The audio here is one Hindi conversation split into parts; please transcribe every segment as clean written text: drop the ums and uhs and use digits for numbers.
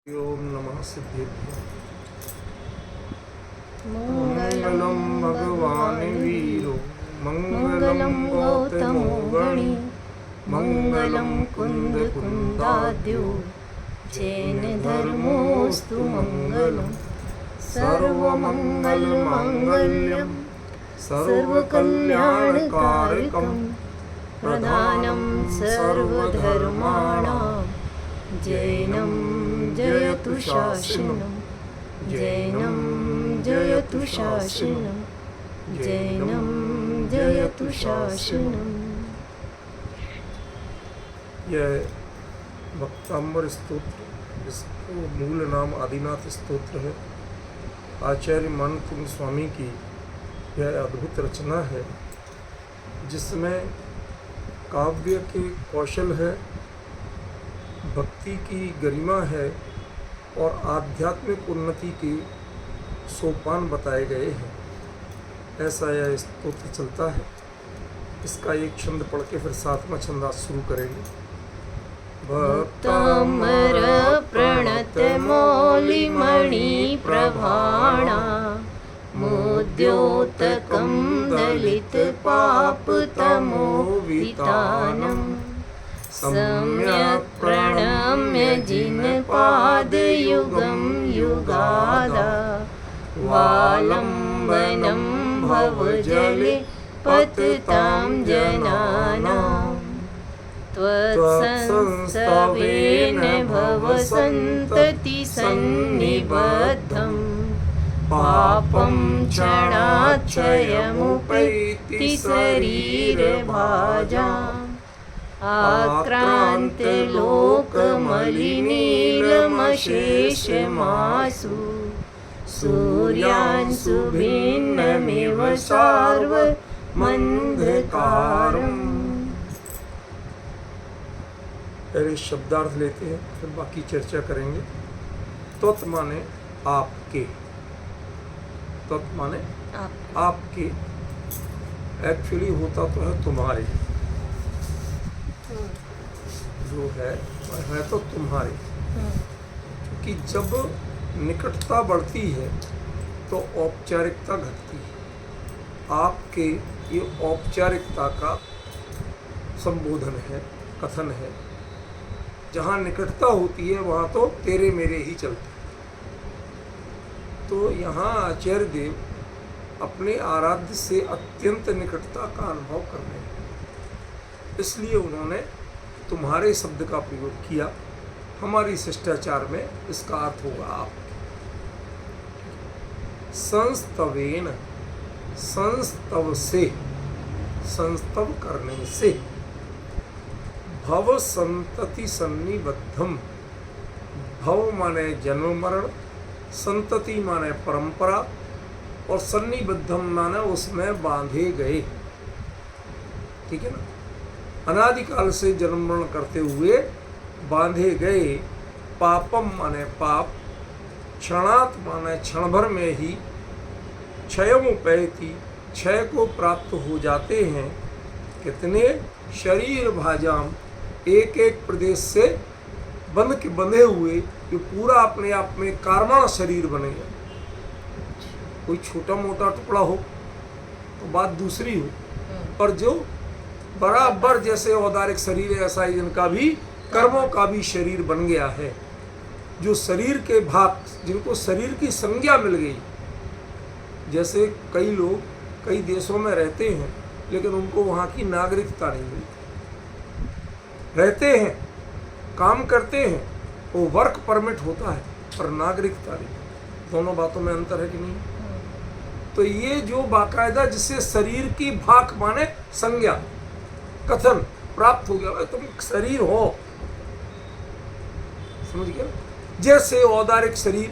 ओम नमः सिद्धेभ्यो। मंगलम भगवान वीरो मंगलम गौतमो गणी मंगलम कुंद कुंदाद्यो जैन धर्मोस्तु मंगलम सर्वमंगल मांगल्यम सर्वकल्याणकारकम प्रधानम सर्वधर्माणां जैनं जयतु शासनं जैनं जयतु शासनं जैनं जयतु शासनं। यह भक्तांबर स्तोत्र, जिसको मूल नाम आदिनाथ स्तोत्र है, आचार्य मानतुंग स्वामी की यह अद्भुत रचना है, जिसमें काव्य के कौशल है, भक्ति की गरिमा है और आध्यात्मिक उन्नति के सोपान बताए गए हैं। ऐसा यह स्तोत्र चलता है। इसका एक छंद पढ़ के फिर सातवां छंद आज शुरू करेंगे। भक्तामर प्रणत मौलिमणि प्रभाणा मोद्योतकं दलित पाप तमोवितानं सम्यक् प्रणम्य जिनपादयुगं युगादा वालम्बनं भवजले पतितां जनानां त्वत्संस्तवेन भवसन्तति सन्निबद्धं पापं क्षणाक्षयमुपैति शरीरभाजाम् आक्रान्तलोकमलिनीलमशेषमासु सूर्यांशु भिन्नमिव सार्वमन्धकारम्। पहले शब्दार्थ लेते हैं, फिर बाकी चर्चा करेंगे। तत् माने आपके, तत् माने आपके, एक्चुअली होता तो है तुम्हारे, जो है तो तुम्हारे, क्योंकि जब निकटता बढ़ती है तो औपचारिकता घटती है। आपके ये औपचारिकता का संबोधन है, कथन है। जहाँ निकटता होती है वहाँ तो तेरे मेरे ही चलते। तो यहाँ आचार्य देव अपने आराध्य से अत्यंत निकटता का अनुभव कर रहे हैं, इसलिए उन्होंने तुम्हारे शब्द का प्रयोग किया। हमारी शिष्टाचार में इसका अर्थ होगा आप। संस्तवेन, संस्तव से, संस्तव करने से, भव संतति सन्निबद्धम, भव माने जन्म मरण, संतति माने परंपरा और सन्निबद्धम माने उसमें बांधे गए। ठीक है ना? अनादिकाल से जन्म मरण करते हुए बांधे गए। पापम माने पाप, क्षणात् माने क्षण भर में ही, क्षयमुपैति क्षय को प्राप्त हो जाते हैं। कितने? शरीर भाजाम, एक एक प्रदेश से बंधे हुए, जो पूरा अपने आप में कार्बन शरीर बनेगा। कोई छोटा मोटा टुकड़ा हो तो बात दूसरी हो, पर जो बराबर जैसे औदारिक शरीर है, ऐसा ही इनका भी कर्मों का भी शरीर बन गया है। जो शरीर के भाग, जिनको शरीर की संज्ञा मिल गई, जैसे कई लोग कई देशों में रहते हैं लेकिन उनको वहाँ की नागरिकता नहीं मिलती। रहते हैं, काम करते हैं, वो वर्क परमिट होता है पर नागरिकता नहीं। दोनों बातों में अंतर है कि नहीं? तो ये जो बाकायदा जिससे शरीर की भाग माने संज्ञा, कथन प्राप्त हो गया, तुम शरीर हो, समझ गया? जैसे औदारिक शरीर,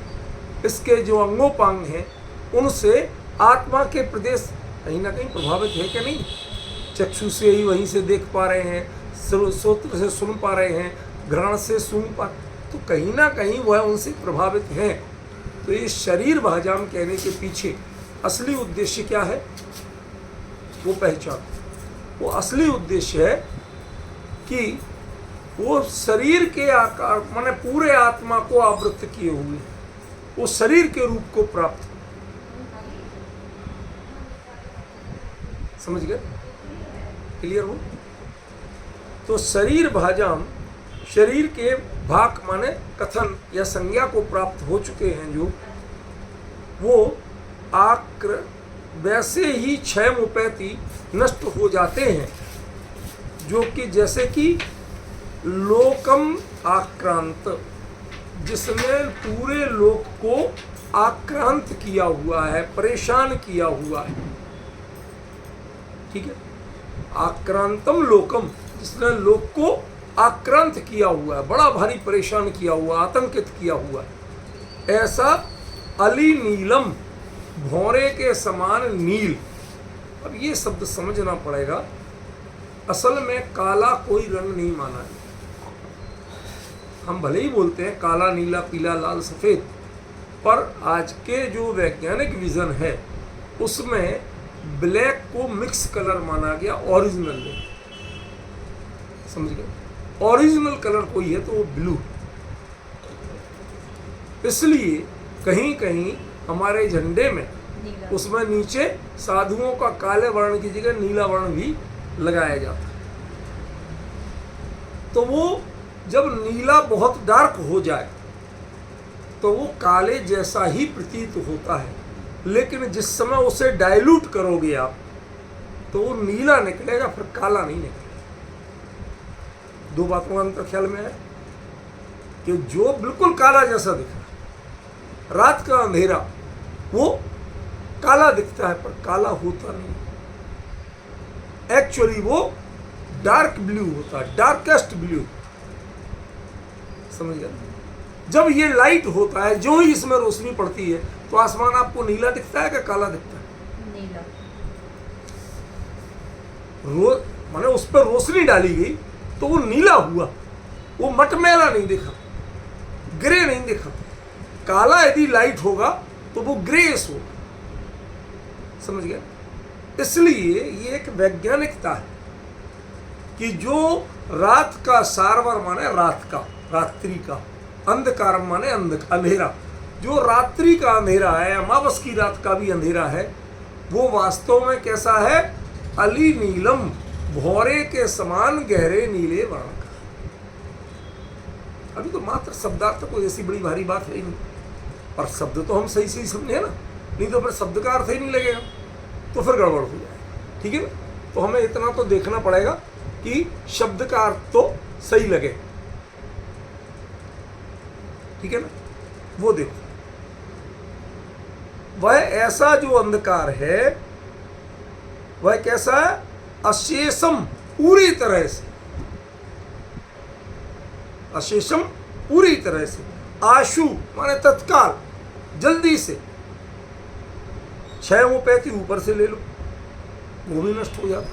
इसके जो अंगोपांग हैं उनसे आत्मा के प्रदेश कहीं ना कहीं प्रभावित है कि नहीं? चक्षु से ही वहीं से देख पा रहे हैं, श्रोत्र से सुन पा रहे हैं, घ्राण से सूंघ पा, तो कहीं ना कहीं वह उनसे प्रभावित हैं। तो ये शरीर भाजाम कहने के पीछे असली उद्देश्य क्या है वो पहचान। वो असली उद्देश्य है कि वो शरीर के आकार माने पूरे आत्मा को आवृत किए हुए, वो शरीर के रूप को प्राप्त। समझ गए? क्लियर हो? तो शरीर भाजाम, शरीर के भाग माने कथन या संज्ञा को प्राप्त हो चुके हैं जो, वो आक्र वैसे ही क्षयमुपैति नष्ट हो जाते हैं, जो कि जैसे कि लोकम आक्रांत, जिसने पूरे लोक को आक्रांत किया हुआ है, परेशान किया हुआ है। ठीक है? आक्रांतम लोकम, जिसने लोक को आक्रांत किया हुआ है, बड़ा भारी परेशान किया हुआ, आतंकित किया हुआ है। ऐसा अली नीलम, भौरे के समान नील। अब ये शब्द समझना पड़ेगा, असल में काला कोई रंग नहीं माना है। हम भले ही बोलते हैं काला, नीला, पीला, लाल, सफ़ेद, पर आज के जो वैज्ञानिक विजन है उसमें ब्लैक को मिक्स कलर माना गया, ओरिजिनल नहीं। समझ गए? ओरिजिनल कलर कोई है तो वो ब्लू। इसलिए कहीं कहीं हमारे झंडे में उसमें नीचे साधुओं का काले वर्ण की जगह नीला वर्ण भी लगाया जाता है। तो वो जब नीला बहुत डार्क हो जाए तो वो काले जैसा ही प्रतीत होता है, लेकिन जिस समय उसे डाइल्यूट करोगे आप तो वो नीला निकलेगा, फिर काला नहीं निकलेगा। दो बातों का अंतर ख्याल में है कि जो बिल्कुल काला जैसा दिख रहा है, रात का अंधेरा वो काला दिखता है पर काला होता नहीं, एक्चुअली वो डार्क ब्लू होता है, डार्केस्ट ब्लू। समझ गया? जब ये लाइट होता है, जो ही इसमें रोशनी पड़ती है तो आसमान आपको नीला दिखता है कि काला दिखता है? नीला। माने उस पर रोशनी डाली गई तो वो नीला हुआ, वो मटमैला नहीं दिखा, ग्रे नहीं दिखा। काला यदि लाइट होगा तो वो ग्रेस होगा। समझ गया? इसलिए ये एक वैज्ञानिकता है कि जो रात का सारवर माने रात का, रात्रि का, अंधकार माने अंधेरा, जो रात्रि का अंधेरा है, अमावस की रात का भी अंधेरा है, वो वास्तव में कैसा है? अली नीलम, भौरे के समान गहरे नीले वर्ण का। अभी तो मात्र शब्दार्थ तो कोई ऐसी बड़ी भारी बात है ही नहीं, और शब्द तो हम सही सही समझे ना, नहीं तो फिर शब्द का अर्थ ही नहीं लगेगा, तो फिर गड़बड़ हो जाएगा। ठीक है ना? तो हमें इतना तो देखना पड़ेगा कि शब्द का अर्थ तो सही लगे। ठीक है ना? वो देखो, वह ऐसा जो अंधकार है वह कैसा है? अशेषम, पूरी तरह से, अशेषम पूरी तरह से, आशु माने तत्काल, जल्दी से, क्षयमुपैति ऊपर से ले लो, वो भी नष्ट हो जाता।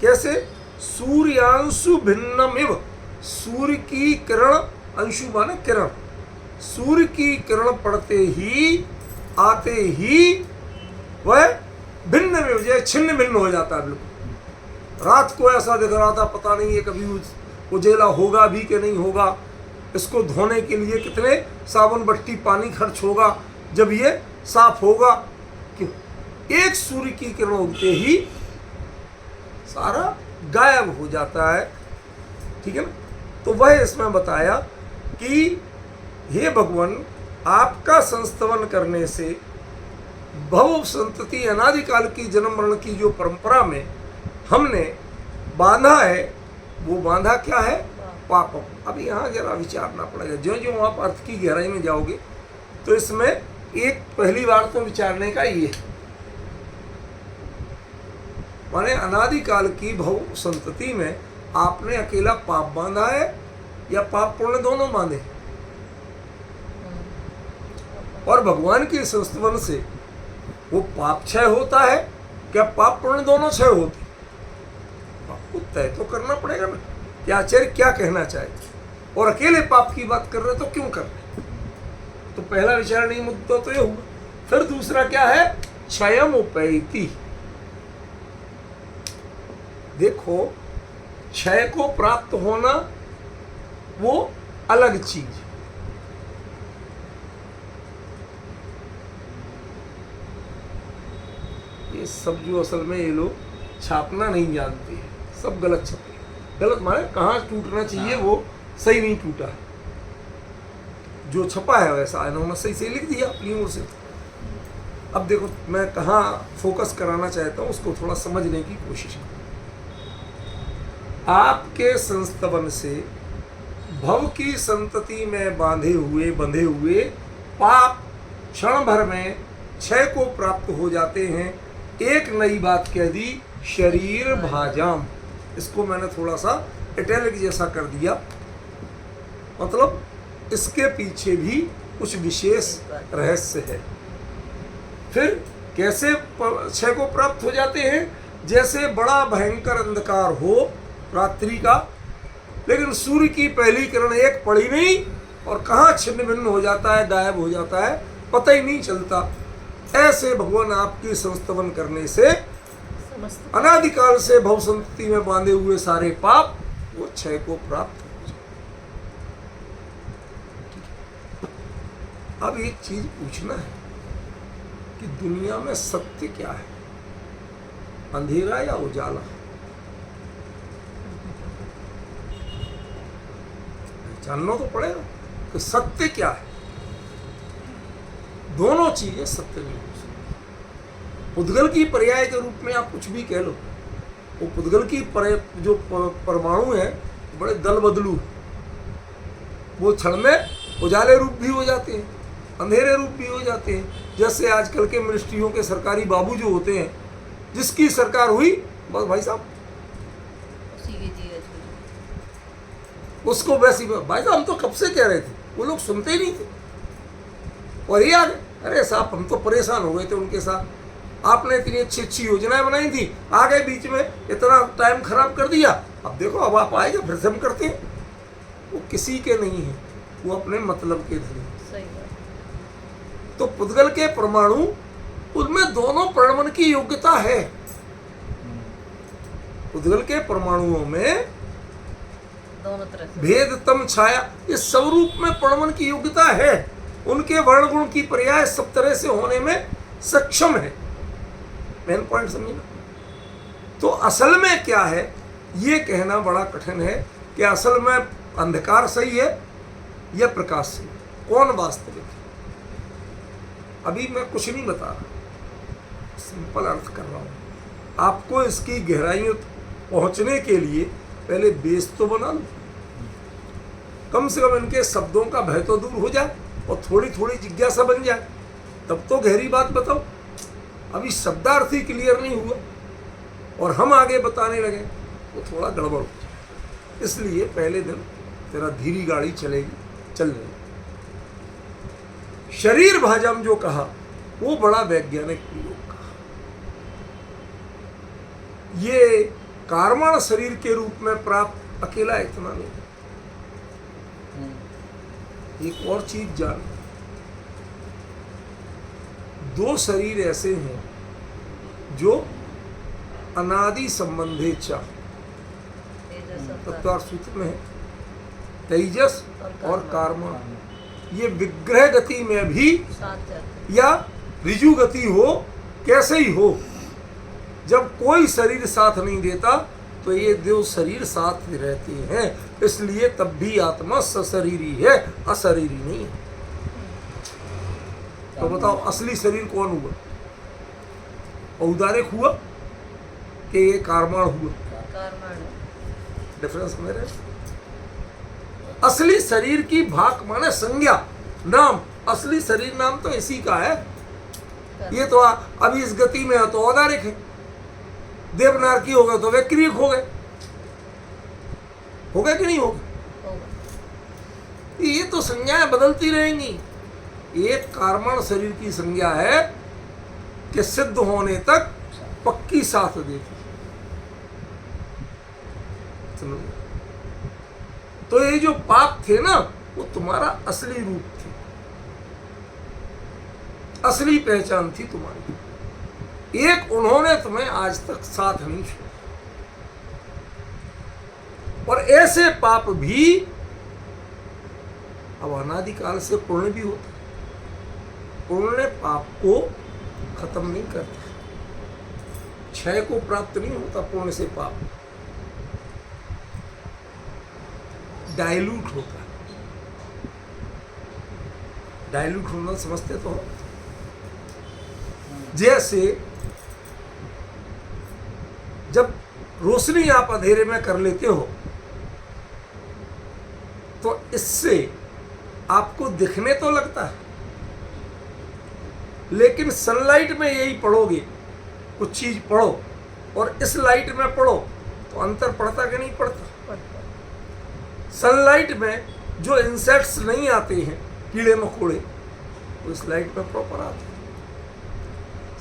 कैसे? सूर्यांशु भिन्नमिव, सूर्य की किरण, अंशु माने किरण, सूर्य की किरण पड़ते ही, आते ही वह भिन्न में हो, छिन्न भिन्न हो जाता है बिल्कुल। रात को ऐसा दिख रहा था, पता नहीं ये कभी उजेला होगा भी कि नहीं होगा, इसको धोने के लिए कितने साबुन बट्टी पानी खर्च होगा जब ये साफ होगा। क्यों? एक सूर्य की किरण उगते ही सारा गायब हो जाता है। ठीक है ना? तो वह इसमें बताया कि हे भगवान, आपका संस्तवन करने से भव संतति अनादिकाल की जन्म मरण की जो परंपरा में हमने बांधा है, वो बांधा क्या है? पापम। अब यहाँ जरा विचारना पड़ेगा, ज्यों ज्यों आप अर्थ की गहराई में जाओगे तो इसमें एक पहली बार तो विचारने का ये है, माने अनादिकाल की भव संतति में आपने अकेला पाप बांधा है या पाप पुण्य दोनों बांधे? और भगवान के संस्तवन से वो पाप क्षय होता है क्या पाप पुण्य दोनों क्षय होते? आपको तय तो करना पड़ेगा ना कि आचार्य क्या कहना चाहते, और अकेले पाप की बात कर रहे तो क्यों कर रहे? तो पहला विचारणीय मुद्दा तो ये हुआ। फिर दूसरा क्या है? क्षयमुपैति। देखो, क्षय को प्राप्त होना वो अलग चीज। ये सब जो असल में ये लोग छापना नहीं जानते हैं, सब गलत छपे। गलत माने कहाँ टूटना चाहिए वो सही नहीं टूटा, जो छपा है वैसा इन्होंने सही से लिख दिया अपनी ओर से। अब देखो मैं कहाँ फोकस कराना चाहता हूँ, उसको थोड़ा समझने की कोशिश करो। आपके संस्तवन से भव की संतति में बंधे हुए पाप क्षण भर में क्षय को प्राप्त हो जाते हैं। एक नई बात कह दी, शरीर भाजाम। इसको मैंने थोड़ा सा इटैलिक जैसा कर दिया, मतलब इसके पीछे भी कुछ विशेष रहस्य है। फिर कैसे क्षय को प्राप्त हो जाते हैं? जैसे बड़ा भयंकर अंधकार हो रात्रि का, लेकिन सूर्य की पहली किरण एक पड़ी नहीं और कहाँ छिन्न भिन्न हो जाता है, गायब हो जाता है, पता ही नहीं चलता। ऐसे भगवान आपकी संस्तवन करने से अनादिकाल से भव संतति में बांधे हुए सारे पाप वो क्षय को प्राप्त हो जाए। अब एक चीज पूछना है कि दुनिया में सत्य क्या है, अंधेरा या उजाला? जानना तो पड़ेगा कि सत्य क्या है। दोनों चीजें सत्य नहीं हो सकती। पुद्गल की पर्याय के रूप में आप कुछ भी कह लो, वो पुद्गल की जो परमाणु है बड़े दल बदलू, वो क्षण में उजाले रूप भी हो जाते हैं, अंधेरे रूप भी हो जाते हैं। जैसे आजकल के मिनिस्ट्रियों के सरकारी बाबू जो होते हैं, जिसकी सरकार हुई बस भाई साहब उसको वैसी, भाई साहब हम तो कब से कह रहे थे, वो लोग सुनते ही नहीं थे और ये आ गए। अरे साहब हम तो परेशान हो गए थे उनके साथ, आपने इतनी अच्छी अच्छी योजनाएं बनाई थी, आ गए बीच में इतना टाइम खराब कर दिया, अब देखो अब आप आएगा फिर से हम करते हैं। वो किसी के नहीं है, वो अपने मतलब के थे। तो पुद्गल के परमाणु, उनमें दोनों प्रणमन की योग्यता है। पुद्गल के परमाणुओं में दोनों तरह से भेद तम छाया, इस स्वरूप में प्रणमन की योग्यता है। उनके वर्ण गुण की पर्याय सब तरह से होने में सक्षम है। मेन पॉइंट समझना। तो असल में क्या है ये कहना बड़ा कठिन है कि असल में अंधकार सही है या प्रकाश सही, कौन वास्तविक है। अभी मैं कुछ नहीं बता रहा, सिंपल अर्थ कर रहा हूं। आपको इसकी गहराइयों पहुंचने के लिए पहले बेस तो बना लो, कम से कम इनके शब्दों का भय तो दूर हो जाए और थोड़ी थोड़ी जिज्ञासा बन जाए, तब तो गहरी बात बताओ। अभी शब्दार्थ ही क्लियर नहीं हुआ और हम आगे बताने लगे तो थोड़ा गड़बड़ हो जाए। इसलिए पहले दिन तेरा धीरी गाड़ी चलेगी, चल रही। शरीर भाजम जो कहा वो बड़ा वैज्ञानिक प्रयोग कहा। ये कार्मण शरीर के रूप में प्राप्त अकेला इतना नहीं, एक और चीज जान, दो शरीर ऐसे हैं जो अनादि संबंधे चा तत्वार्थ सूत्र में है, तेजस और कार्मण। ये विग्रह गति में भी या ऋजु गति हो, कैसे ही हो, जब कोई शरीर साथ नहीं देता तो ये दो शरीर साथ रहते हैं। इसलिए तब भी आत्मा सशरीरी है, अशरीरी नहीं है। तो बताओ असली शरीर कौन हुआ? औदारिक हुआ कि ये कार्मण हुआ? डिफरेंस मेरे असली शरीर की भाक माने संज्ञा, नाम। असली शरीर नाम तो इसी का है। ये तो अभी इस गति में है तो औदारिक है, देवनारकी हो गए तो वैक्रिक हो गए, हो गए कि नहीं हो गए? ये तो संज्ञाएं बदलती रहेंगी। एक कार्मण शरीर की संज्ञा है कि सिद्ध होने तक पक्की साथ देती। तो ये जो पाप थे ना, वो तुम्हारा असली रूप थे, असली पहचान थी तुम्हारी। एक उन्होंने तुम्हें आज तक साथ नहीं छोड़ा। और ऐसे पाप भी अब अनादिकाल से पुण्य भी होता है। पुण्य पाप को खत्म नहीं करता, क्षय को प्राप्त नहीं होता। पुण्य से पाप डाइल्यूट होता है। डाइल्यूट होना समझते तो हो? जैसे जब रोशनी आप अंधेरे में कर लेते हो तो इससे आपको दिखने तो लगता है, लेकिन सनलाइट में यही पढ़ोगे, कुछ चीज पढ़ो और इस लाइट में पढ़ो तो अंतर पड़ता कि नहीं पड़ता? सनलाइट में जो इंसेक्ट्स नहीं आते हैं, कीड़े मकोड़े, वो इस लाइट में प्रॉपर आते हैं।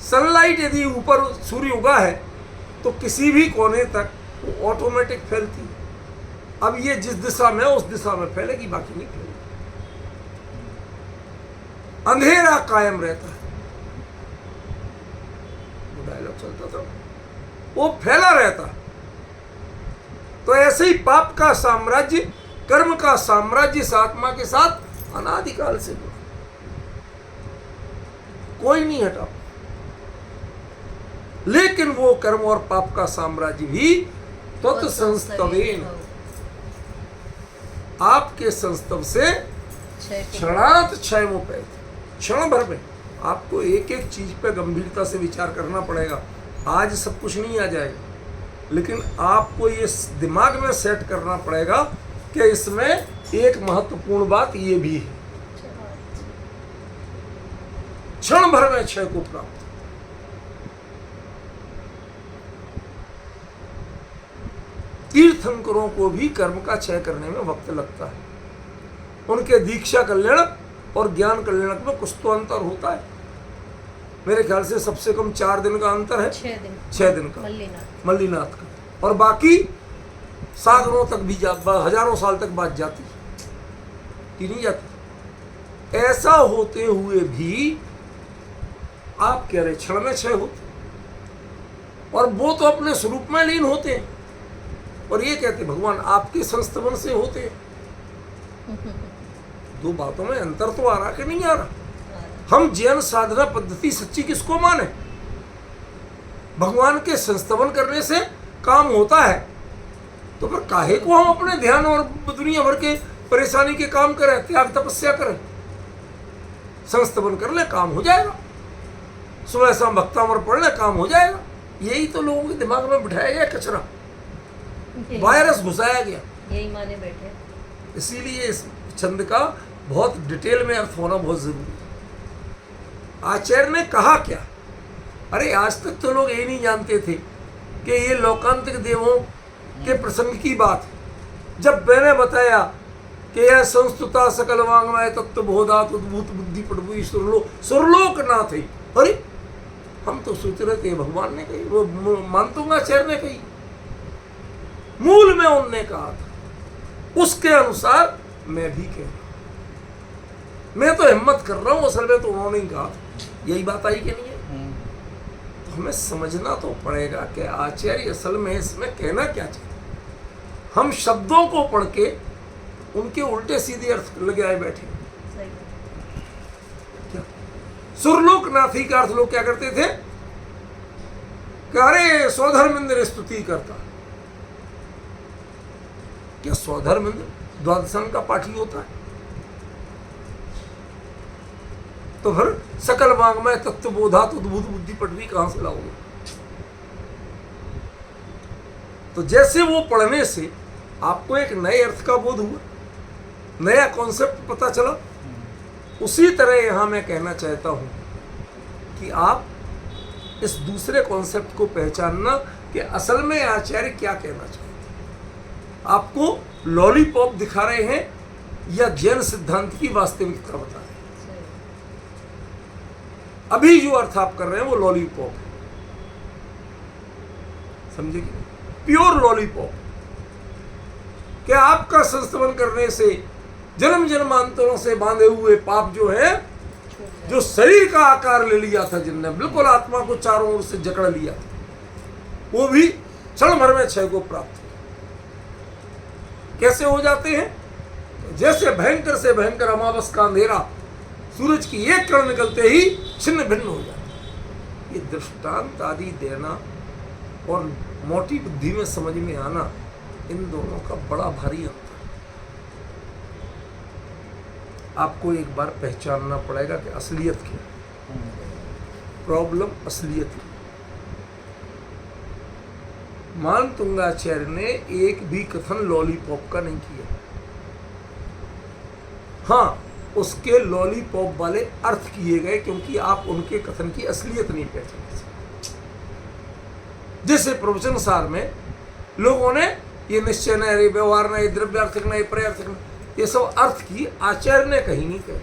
सनलाइट यदि ऊपर सूर्य उगा है तो किसी भी कोने तक वो ऑटोमेटिक फैलती है। अब ये जिस दिशा में उस दिशा में फैलेगी, बाकी नहीं फैलेगी। अंधेरा कायम रहता है, वो डायलॉग चलता था, वो फैला रहता। तो ऐसे ही पाप का साम्राज्य, कर्म का साम्राज्य इस आत्मा के साथ अनादिकाल से जुड़ा, कोई नहीं हटा। लेकिन वो कर्म और पाप का साम्राज्य भी त्वत्संस्तवेन, आपके संस्तव से क्षणात क्षयमुपैति, क्षण भर में आपको एक एक चीज पे गंभीरता से विचार करना पड़ेगा। आज सब कुछ नहीं आ जाएगा, लेकिन आपको ये दिमाग में सेट करना पड़ेगा कि इसमें एक महत्वपूर्ण बात ये भी है, क्षण भर में क्षय को प्राप्त। तीर्थंकरों को भी कर्म का क्षय करने में वक्त लगता है। उनके दीक्षा कल्याण और ज्ञान कल्याण में कुछ तो अंतर होता है। मेरे ख्याल से सबसे कम 4 दिन का अंतर है, 6 दिन का मल्लीनाथ का, और बाकी सागरों तक भी हजारों साल तक बात जाती कि नहीं जाती। ऐसा होते हुए भी आप कह रहे क्षण में क्षय होते, और वो तो अपने स्वरूप में लीन होते हैं, और ये कहते भगवान आपके संस्तवन से होते हैं। दो बातों में अंतर तो आ रहा कि नहीं आ रहा? हम जैन साधना पद्धति सच्ची किसको माने? भगवान के संस्तवन करने से काम होता है, तो फिर काहे को हम अपने ध्यान और दुनिया भर के परेशानी के काम करें, त्याग तपस्या करें? संस्तवन कर ले, काम हो जाएगा। सुबह शाम भक्तामृत पढ़ ले, काम हो जाएगा। यही तो लोगों के दिमाग में बिठाया गया कचरा, वायरस घुसाया गया, यही माने बैठे। इसीलिए इस छंद का बहुत डिटेल में अर्थ होना बहुत जरूरी है। आचार्य ने कहा क्या? अरे आज तक तो लोग ये नहीं जानते थे कि ये लौकांतिक देवों के प्रसंग की बात है। जब मैंने बताया कि यह संस्तुता सकल वांग्मय तत्व बोधात उद्भूत बुद्धि प्रभु सुरलोक नाथ है, अरे हम तो सोच रहे थे भगवान ने कही, वो मानतूंगा आचार्य ने कही, मूल में उनने कहा था, उसके अनुसार मैं भी कह रहा हूं। मैं तो हिम्मत कर रहा हूं, असल में तो उन्होंने ही कहा था। यही बात आई कि नहीं है? तो हमें समझना तो पड़ेगा कि आचार्य असल में इसमें कहना क्या चाहते। हम शब्दों को पढ़ के उनके उल्टे सीधे अर्थ लगे आए बैठे। क्या सुरलोकनाथी का अर्थ लोग क्या करते थे कि अरे स्वधर्मेंद्र स्तुति करता। क्या स्वधर्मेंद्र द्वादशांग का पाठी होता है? तो फिर सकल वांग्मय तत्व बोधात उद्भूत बुद्धि पटवी कहां से लाओगे? तो जैसे वो पढ़ने से आपको एक नए अर्थ का बोध हुआ, नया कॉन्सेप्ट पता चला, उसी तरह यहां मैं कहना चाहता हूं कि आप इस दूसरे कॉन्सेप्ट को पहचानना कि असल में आचार्य क्या कहना चाहते हैं। आपको लॉलीपॉप दिखा रहे हैं या जैन सिद्धांत की वास्तविकता बता रहे हैं? अभी जो अर्थ आप कर रहे हैं वो लॉलीपॉप है, समझे? Pure lollipop. क्या आपका संस्तवन करने से जन्म जन्मांतरों से बांधे हुए पाप जो है, जो शरीर का आकार ले लिया था जिनने, बिल्कुल आत्मा को चारों ओर से जकड़ लिया था, वो भी क्षण भर में क्षय को प्राप्त कैसे हो जाते हैं? तो जैसे भयंकर से भयंकर अमावस का अंधेरा सूरज की एक किरण निकलते ही छिन्न भिन्न हो जाता है। ये दृष्टांत आदि देना और मोटी बुद्धि में समझ में आना, इन दोनों का बड़ा भारी अंतर। आपको एक बार पहचानना पड़ेगा कि असलियत क्या है। प्रॉब्लम असलियत की। मानतुंगाचार्य ने एक भी कथन लॉलीपॉप का नहीं किया। हाँ, उसके लॉलीपॉप वाले अर्थ किए गए, क्योंकि आप उनके कथन की असलियत नहीं पहचान सकते। जैसे प्रवचन सार में लोगों ने ये निश्चय न, ये व्यवहार न, ये द्रव्यार्थिक न, ये पर्यार्थिक न, ये सब अर्थ की आचार्य ने कहीं नहीं कहे।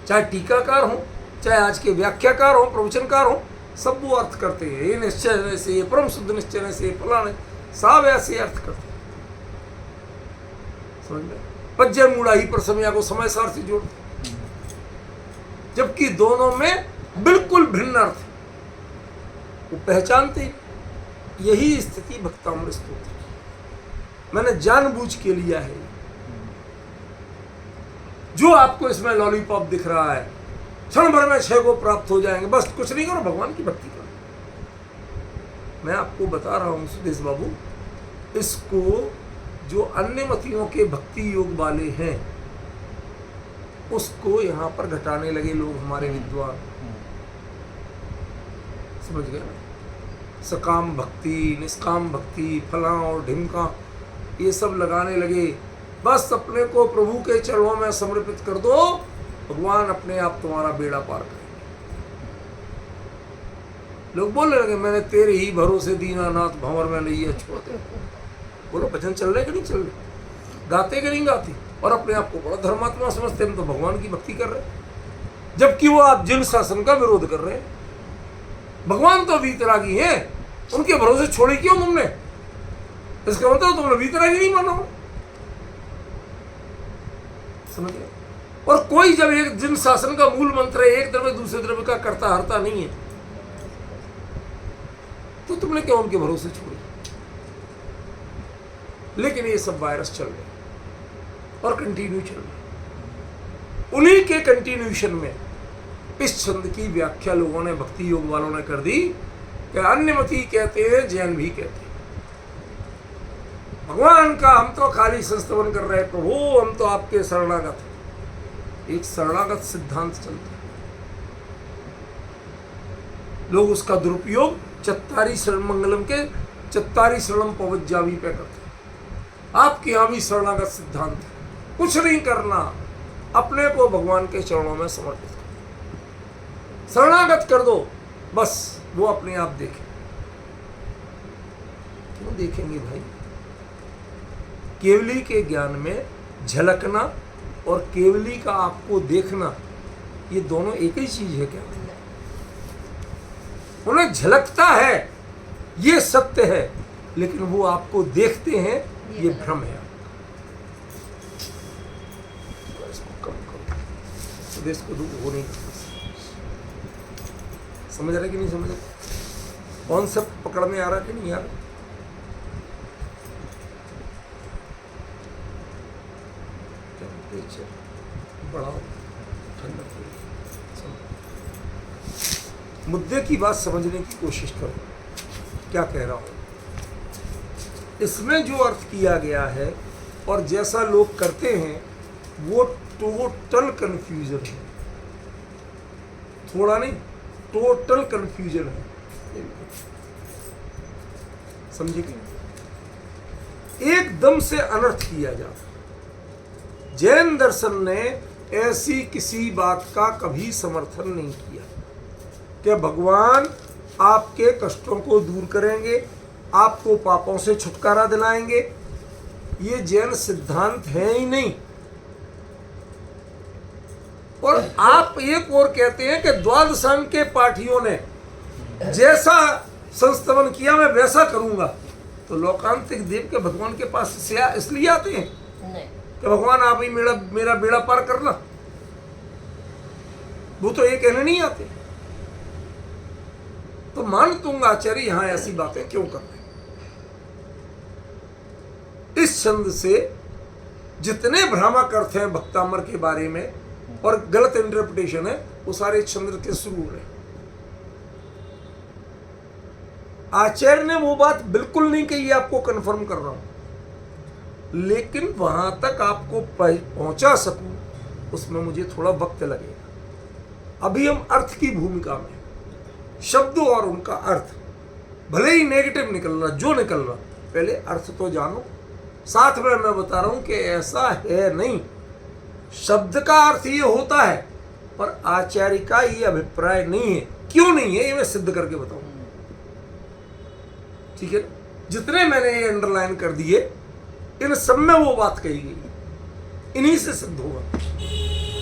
चाहे टीकाकार हो, चाहे आज के व्याख्याकार हो, प्रवचनकार हो, सब वो अर्थ करते हैं। ये निश्चय से, ये परम शुद्ध निश्चय से, फलाने, सब ऐसे अर्थ करते हैं। समझ में? पज्जय मूढ़ाई पर समया को समय सार से जोड़ते, जबकि दोनों में बिल्कुल भिन्न अर्थ है। वो पहचानते। यही स्थिति भक्तामृत स्तोत्र की मैंने जानबूझ के लिया है। जो आपको इसमें लॉलीपॉप दिख रहा है, क्षण भर में 6 को प्राप्त हो जाएंगे, बस कुछ नहीं करो, भगवान की भक्ति करो। मैं आपको बता रहा हूं सुदेश बाबू, इसको जो अन्य मतियों के भक्ति योग वाले हैं उसको यहाँ पर घटाने लगे लोग, हमारे विद्वान। समझ गए ना? सकाम भक्ति, निष्काम भक्ति, फला और ढिमका, ये सब लगाने लगे। बस अपने को प्रभु के चरणों में समर्पित कर दो, भगवान अपने आप तुम्हारा बेड़ा पार करेंगे। लोग बोलने लगे मैंने तेरे ही भरोसे दीनानाथ भंवर में नहीं है, छोड़ दे। बोलो भजन चल रहे कि नहीं चल रहे, गाते कि नहीं गाते, और अपने आप को बड़ा धर्मात्मा समझते, हम तो भगवान की भक्ति कर रहे हैं। जबकि वो आप जिन शासन का विरोध कर रहे हैं। भगवान तो वीतरागी हैं, उनके भरोसे छोड़ी क्यों तुमने? इसका मतलब तुमने वीतरागी नहीं माना। समझ गए? और कोई जब एक जिन शासन का मूल मंत्र है, एक द्रव्य दूसरे द्रव्य का करता हरता नहीं है, तो तुमने क्यों उनके भरोसे छोड़ी? लेकिन ये सब वायरस चल रहे और कंटिन्यू चल रहे। उन्हीं के कंटिन्यूशन में इस छंद की व्याख्या लोगों ने, भक्ति योग वालों ने कर दी कि अन्यमति कहते हैं, जैन भी कहते हैं। भगवान का हम तो खाली संस्तवन कर रहे हैं, प्रभु हम तो आपके शरणागत हैं। एक शरणागत सिद्धांत चलता है। लोग उसका दुरुपयोग चत्तारी शरण मंगलम के चत्तारी शरणम पवज्जावी पे करते हैं। आपके यहाँ भी शरणागत सिद्धांत है, कुछ नहीं करना, अपने को भगवान के चरणों में समर्पित कर, शरणागत कर दो, बस वो अपने आप देखें। क्यों देखेंगे भाई? केवली के ज्ञान में झलकना और केवली का आपको देखना, ये दोनों एक ही चीज है क्या? उन्हें झलकता है, ये सत्य है, लेकिन वो आपको देखते हैं, ये भ्रम है। इसको कम करो, स्वदेश को दुख हो नहीं करता। समझ रहे कि नहीं समझ रहे? कॉन्सेप्ट पकड़ में आ रहा कि नहीं आ रहा? बढ़ाओ, ठंडक। मुद्दे की बात समझने की कोशिश करो, क्या कह रहा हूं। इसमें जो अर्थ किया गया है और जैसा लोग करते हैं वो टोटल कंफ्यूजन है। थोड़ा नहीं, टोटल कंफ्यूजन है। समझे कि एकदम से अनर्थ किया जाता। जैन दर्शन ने ऐसी किसी बात का कभी समर्थन नहीं किया कि भगवान आपके कष्टों को दूर करेंगे, आपको पापों से छुटकारा दिलाएंगे। ये जैन सिद्धांत है ही नहीं। और आप एक और कहते हैं कि द्वादशांग के पाठियों ने जैसा संस्तवन किया मैं वैसा करूंगा। तो लोकांतिक देव के भगवान के पास इसलिए आते हैं कि भगवान आप ही मेरा बेड़ा पार करना। वो तो ये कहने नहीं आते। तो मानतुंग आचार्य यहां ऐसी बातें क्यों कर रहे हैं? इस छंद से जितने भ्रामक अर्थ हैं भक्तामर के बारे में और गलत इंटरप्रिटेशन है, वो सारे छंद के शुरू हो रहे हैं। आचार्य ने वो बात बिल्कुल नहीं कही, आपको कंफर्म कर रहा हूं, लेकिन वहां तक आपको पहुंचा सकूं उसमें मुझे थोड़ा वक्त लगेगा। अभी हम अर्थ की भूमिका में, शब्द और उनका अर्थ, भले ही नेगेटिव निकल रहा जो निकल रहा, पहले अर्थ तो जानो। साथ में मैं बता रहा हूं कि ऐसा है नहीं, शब्द का अर्थ ये होता है, पर आचार्य का ये अभिप्राय नहीं है। क्यों नहीं है ये मैं सिद्ध करके बताऊं, ठीक है। जितने मैंने ये अंडरलाइन कर दिए, इन सब में वो बात कही गई, इन्हीं से सिद्ध होगा।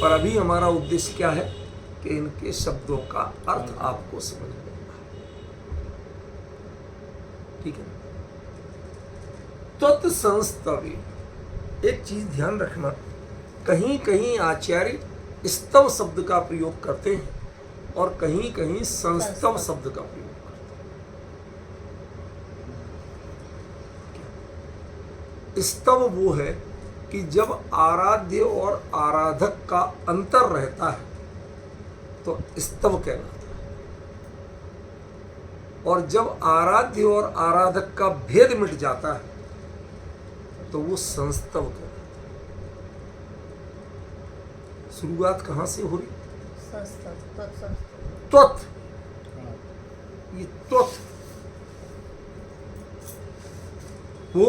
पर अभी हमारा उद्देश्य क्या है कि इनके शब्दों का अर्थ आपको समझ में आए, ठीक है। तत्संस्तव्य, एक चीज ध्यान रखना, कहीं कहीं आचार्य स्तव शब्द का प्रयोग करते हैं और कहीं कहीं संस्तव शब्द का प्रयोग करते हैं। स्तव वो है कि जब आराध्य और आराधक का अंतर रहता है तो स्तव कहलाता है, और जब आराध्य और आराधक का भेद मिट जाता है तो वो संस्तव कहलाता है। शुरुआत कहां से हो रही? त्वत्, ये त्वत्, वो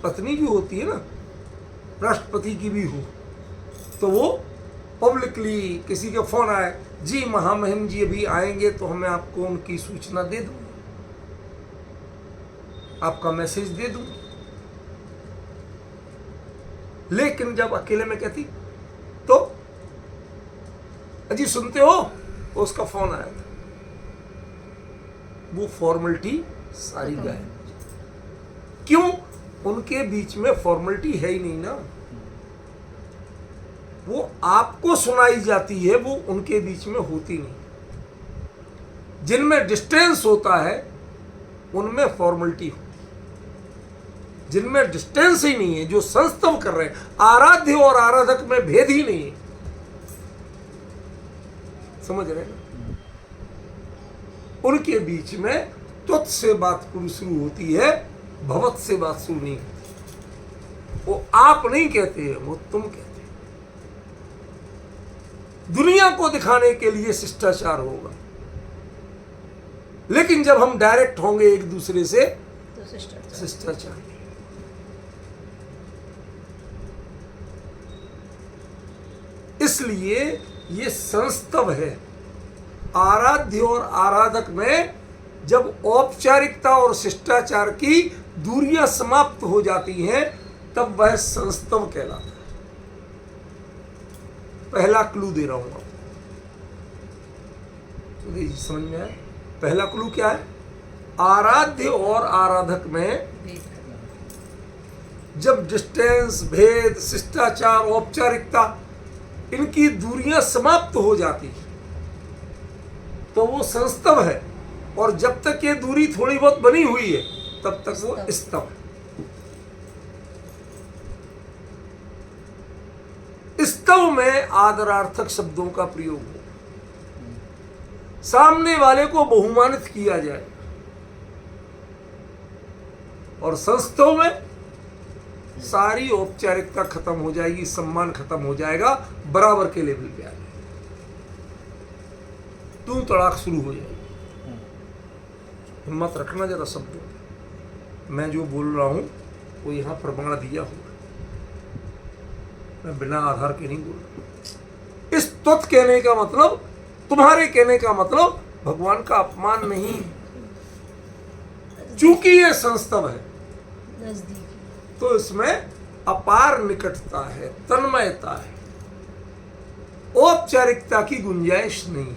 पत्नी भी होती है ना, राष्ट्रपति की भी हो, तो वो पब्लिकली किसी के फोन आए, जी महामहिम जी अभी आएंगे तो हमें आपको उनकी सूचना दे दूं, आपका मैसेज दे दूं। लेकिन जब अकेले में कहती तो अजी सुनते हो, तो उसका फोन आया था, वो फॉर्मेलिटी सारी गायब। क्यों? उनके बीच में फॉर्मेलिटी है ही नहीं ना, वो आपको सुनाई जाती है, वो उनके बीच में होती नहीं। जिनमें डिस्टेंस होता है उनमें फॉर्मेलिटी होती है, जिनमें डिस्टेंस ही नहीं है, जो संस्तव कर रहे हैं, आराध्य और आराधक में भेद ही नहीं है, समझ रहे हैं? उनके बीच में त्वत् से बात शुरू होती है, भवत से बात शुरू नहीं होती। वो आप नहीं कहते हैं, वो तुम कहते हैं। दुनिया को दिखाने के लिए शिष्टाचार होगा, लेकिन जब हम डायरेक्ट होंगे एक दूसरे से तो शिष्टाचार नहीं। इसलिए ये संस्तव है। आराध्य और आराधक में जब औपचारिकता और शिष्टाचार की दूरियां समाप्त हो जाती हैं, तब वह संस्तव कहलाता है। पहला क्लू दे रहा हूं आपको, तो समझ में आया? पहला क्लू क्या है? आराध्य और आराधक में जब डिस्टेंस, भेद, शिष्टाचार, औपचारिकता, इनकी दूरियां समाप्त हो जाती है तो वो संस्तव है, और जब तक ये दूरी थोड़ी बहुत बनी हुई है तब तक वो स्तव है। स्तव में आदरार्थक शब्दों का प्रयोग हो, सामने वाले को बहुमानित किया जाए, और संस्तव में सारी औपचारिकता खत्म हो जाएगी, सम्मान खत्म हो जाएगा, बराबर के लेवल पे आ जाएगा, तू तड़ाक शुरू हो जाएगी। हिम्मत रखना जरा शब्दों, मैं जो बोल रहा हूं वो यहां प्रमाण दिया होगा, मैं बिना आधार के नहीं बोल रहा। इस तत्व कहने का मतलब, तुम्हारे कहने का मतलब भगवान का अपमान नहीं, चूंकि ये संस्तव है तो इसमें अपार निकटता है, तन्मयता है, औपचारिकता की गुंजाइश नहीं,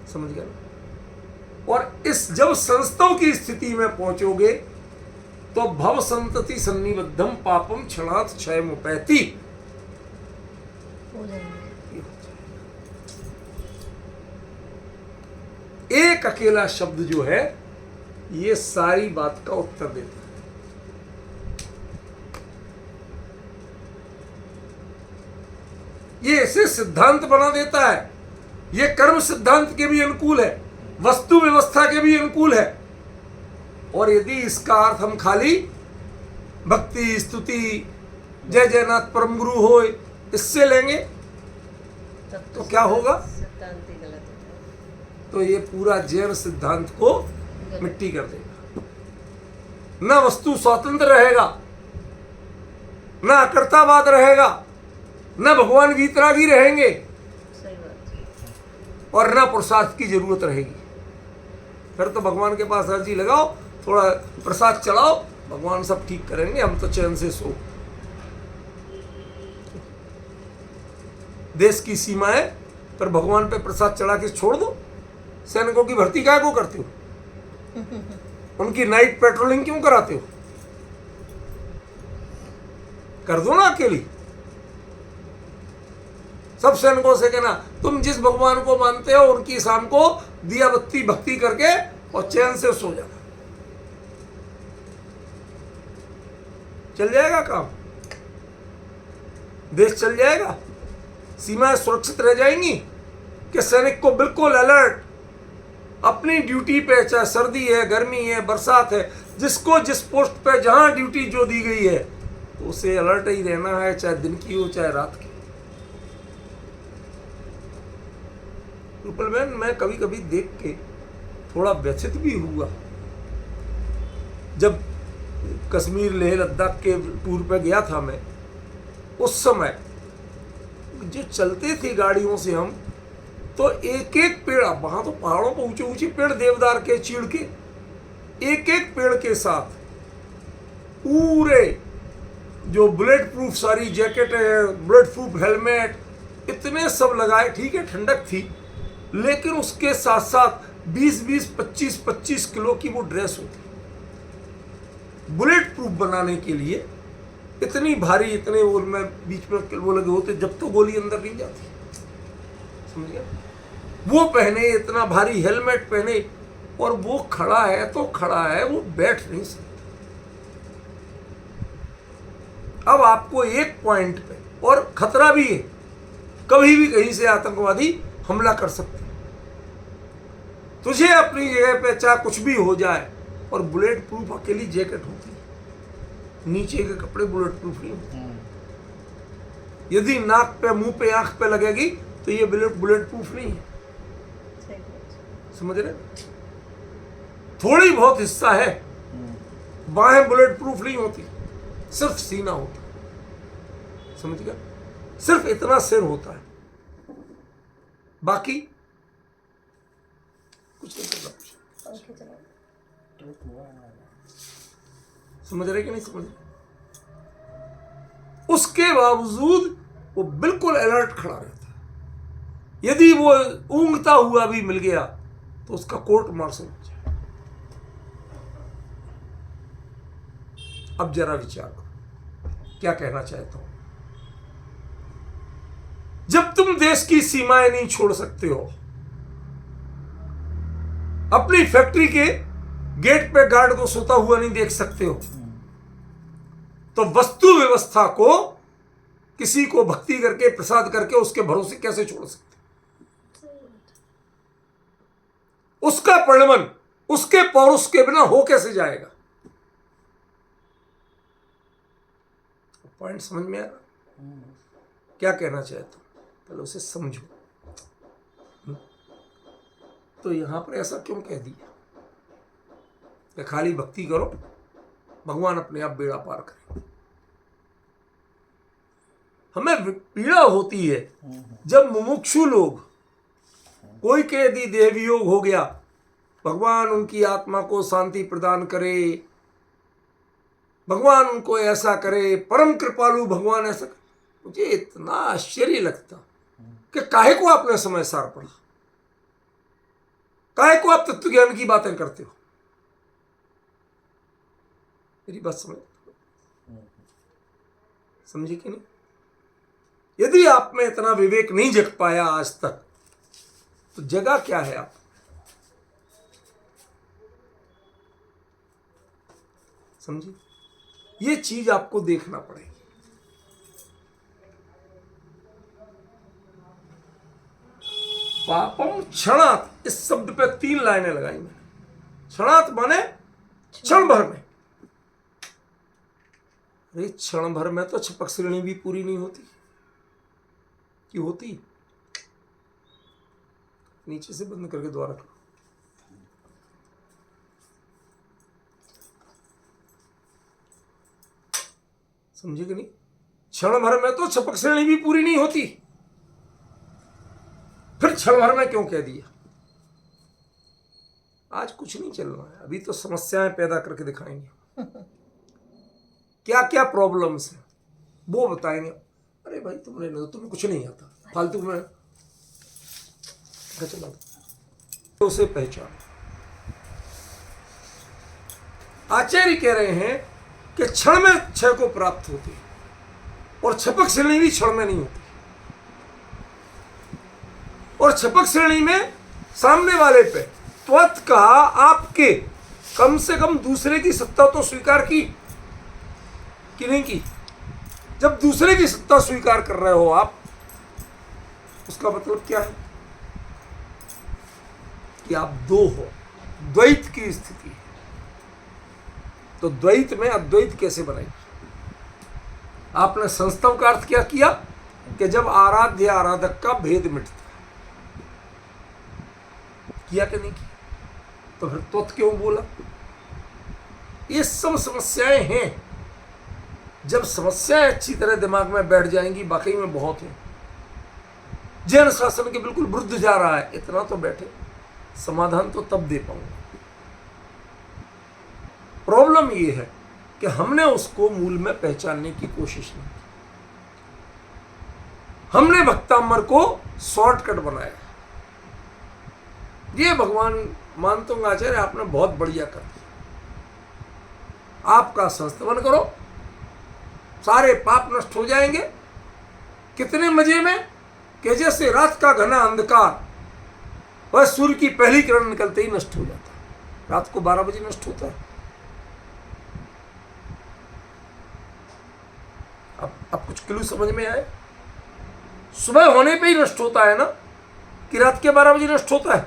समझ गए? और इस जब संस्तव की स्थिति में पहुंचोगे तो भव संतति सन्निबद्धम पापम क्षणात् क्षयमुपैति हो जाएंगे। एक अकेला शब्द जो है ये सारी बात का उत्तर देता है। ये ऐसे सिद्धांत बना देता है। ये कर्म सिद्धांत के भी अनुकूल है, वस्तु व्यवस्था के भी अनुकूल है। और यदि इसका अर्थ हम खाली भक्ति स्तुति जय जयनाथ परम गुरु हो इससे लेंगे तब तो क्या होगा? सिद्धांत ही गलत होता है। तो ये पूरा जैन सिद्धांत को मिट्टी कर देगा। न वस्तु स्वतंत्र रहेगा, न अकर्तावाद रहेगा, न भगवान वीतरागी रहेंगे, सही बात है। और न पुरुषार्थ की जरूरत रहेगी। फिर तो भगवान के पास अर्जी लगाओ, थोड़ा प्रसाद चढ़ाओ, भगवान सब ठीक करेंगे, हम तो चैन से सो। देश की सीमाएं पर भगवान पे प्रसाद चढ़ा के छोड़ दो। सैनिकों की भर्ती क्या को करते हो? उनकी नाइट पेट्रोलिंग क्यों कराते हो? कर दो ना अकेली। सब सैनिकों से कहना तुम जिस भगवान को मानते हो उनकी शाम को दिया बत्ती भक्ति करके और चैन से सो जाना। चल जाएगा काम, देश चल जाएगा, सीमाएं सुरक्षित रह जाएंगी। कि सैनिक को बिल्कुल अलर्ट, अपनी ड्यूटी पे, चाहे सर्दी है, गर्मी है, बरसात है, जिसको जिस पोस्ट पे जहां ड्यूटी जो दी गई है तो उसे अलर्ट ही रहना है, चाहे दिन की हो चाहे रात की। रुपल बहन, मैं कभी कभी देख के थोड़ा व्यथित भी हुआ। जब कश्मीर लेह लद्दाख के टूर पे गया था मैं, उस समय जो चलते थे गाड़ियों से हम, तो एक एक पेड़, वहां तो पहाड़ों पर ऊंचे ऊंचे पेड़, देवदार के, चीड़ के, एक एक पेड़ के साथ पूरे जो बुलेट प्रूफ सारी जैकेट है, बुलेट प्रूफ हेलमेट, इतने सब लगाए। ठीक है ठंडक थी, लेकिन उसके साथ साथ 20-20, 25-25 किलो की वो ड्रेस होती बुलेट प्रूफ बनाने के लिए। इतनी भारी, इतने वो में बीच में वो लगे होते जब तो गोली अंदर नहीं जाती, समझ गया? वो पहने, इतना भारी हेलमेट पहने, और वो खड़ा है तो खड़ा है, वो बैठ नहीं सकता। अब आपको एक पॉइंट पे, और खतरा भी है, कभी भी कहीं से आतंकवादी हमला कर सकते। तुझे अपनी जगह पे चाहे कुछ भी हो जाए, और बुलेट प्रूफ अकेली जैकेट होती है, नीचे के कपड़े बुलेट प्रूफ नहीं होते। यदि नाक पे, मुंह पे, आंख पे लगेगी तो ये बुलेट प्रूफ नहीं है। समझ रहे? थोड़ी बहुत हिस्सा है, बाहें बुलेट प्रूफ नहीं होती, सिर्फ सीना होता, समझ गया? सिर्फ इतना सिर होता है, बाकी कुछ नहीं करना। समझ रहे कि नहीं समझ रहे? उसके बावजूद वो बिल्कुल अलर्ट खड़ा रहता है। यदि वो ऊँघता हुआ भी मिल गया तो उसका कोर्ट मार्शल हो जाए। अब जरा विचार करो, क्या कहना चाहता हूं। जब तुम देश की सीमाएं नहीं छोड़ सकते हो, अपनी फैक्ट्री के गेट पे गार्ड को सोता हुआ नहीं देख सकते हो, तो वस्तु व्यवस्था को, किसी को भक्ति करके, प्रसाद करके उसके भरोसे कैसे छोड़ सकते? उसका परिणमन उसके पौरुष के बिना हो कैसे जाएगा? पॉइंट समझ में आ रहा? क्या कहना चाहता हूं, पहले उसे समझो। तो यहां पर ऐसा क्यों कह दिया कि खाली भक्ति करो, भगवान अपने आप बेड़ा पार करे? हमें पीड़ा होती है जब मुमुक्षु लोग, कोई के यदि देह वियोग हो गया, भगवान उनकी आत्मा को शांति प्रदान करे, भगवान उनको ऐसा करे, परम कृपालु भगवान ऐसा करे। मुझे इतना आश्चर्य लगता कि काहे को आपने समय सार पड़ा, काहे को आप तत्व ज्ञान की बातें करते हो? मेरी बात समझी कि नहीं? यदि आप में इतना विवेक नहीं जग पाया आज तक, तो जगह क्या है आप? समझी? ये चीज आपको देखना पड़ेगी। पापम क्षणात, इस शब्द पे 3 लाइनें लगाई मैंने। क्षणात माने क्षण भर में। अरे क्षण भर में तो छपक श्रेणी भी पूरी नहीं होती। क्यों होती? नीचे से बंद करके दोबारा करो। समझे कि नहीं? क्षण भर में तो छपक श्रेणी भी पूरी नहीं होती, फिर क्षण भर में क्यों कह दिया? आज कुछ नहीं चल रहा है, अभी तो समस्याएं पैदा करके दिखाएंगे। क्या क्या प्रॉब्लम्स है वो बताएंगे। अरे भाई तुम्हें कुछ नहीं आता, फालतू में चला। तो उसे पहचान। आचार्य कह रहे हैं कि क्षण में क्षय को प्राप्त होती है और छपक श्रेणी भी क्षण में नहीं होती। और छपक श्रेणी में सामने वाले पे त्वत कहा, आपके कम से कम दूसरे की सत्ता तो स्वीकार की कि नहीं की? जब दूसरे की सत्ता स्वीकार कर रहे हो आप, उसका मतलब क्या है कि आप दो हो, द्वैत की स्थिति है। तो द्वैत में अद्वैत कैसे बनेगी? आपने संस्तव का अर्थ क्या किया कि जब आराध्य आराधक का भेद मिटता, किया कि नहीं किया? तो फिर त्वत क्यों बोला? ये सब समस्याएं हैं। जब समस्याएं अच्छी तरह दिमाग में बैठ जाएंगी, वाकई में बहुत है। जैन शासन के बिल्कुल विरुद्ध जा रहा है, इतना तो बैठे, समाधान तो तब दे पाऊंगा। प्रॉब्लम ये है कि हमने उसको मूल में पहचानने की कोशिश नहीं की। हमने भक्तामर को शॉर्टकट बनाया। ये भगवान मानता हूं आचार्य आपने बहुत बढ़िया कर दिया। आपका संस्तवन करो, सारे पाप नष्ट हो जाएंगे। कितने मजे में कि जैसे रात का घना अंधकार वह सूर्य की पहली किरण निकलते ही नष्ट हो जाता है। रात को 12 बजे नष्ट होता है। अब कुछ क्लू समझ में आए? सुबह होने पे ही नष्ट होता है ना, कि रात के 12 बजे नष्ट होता है?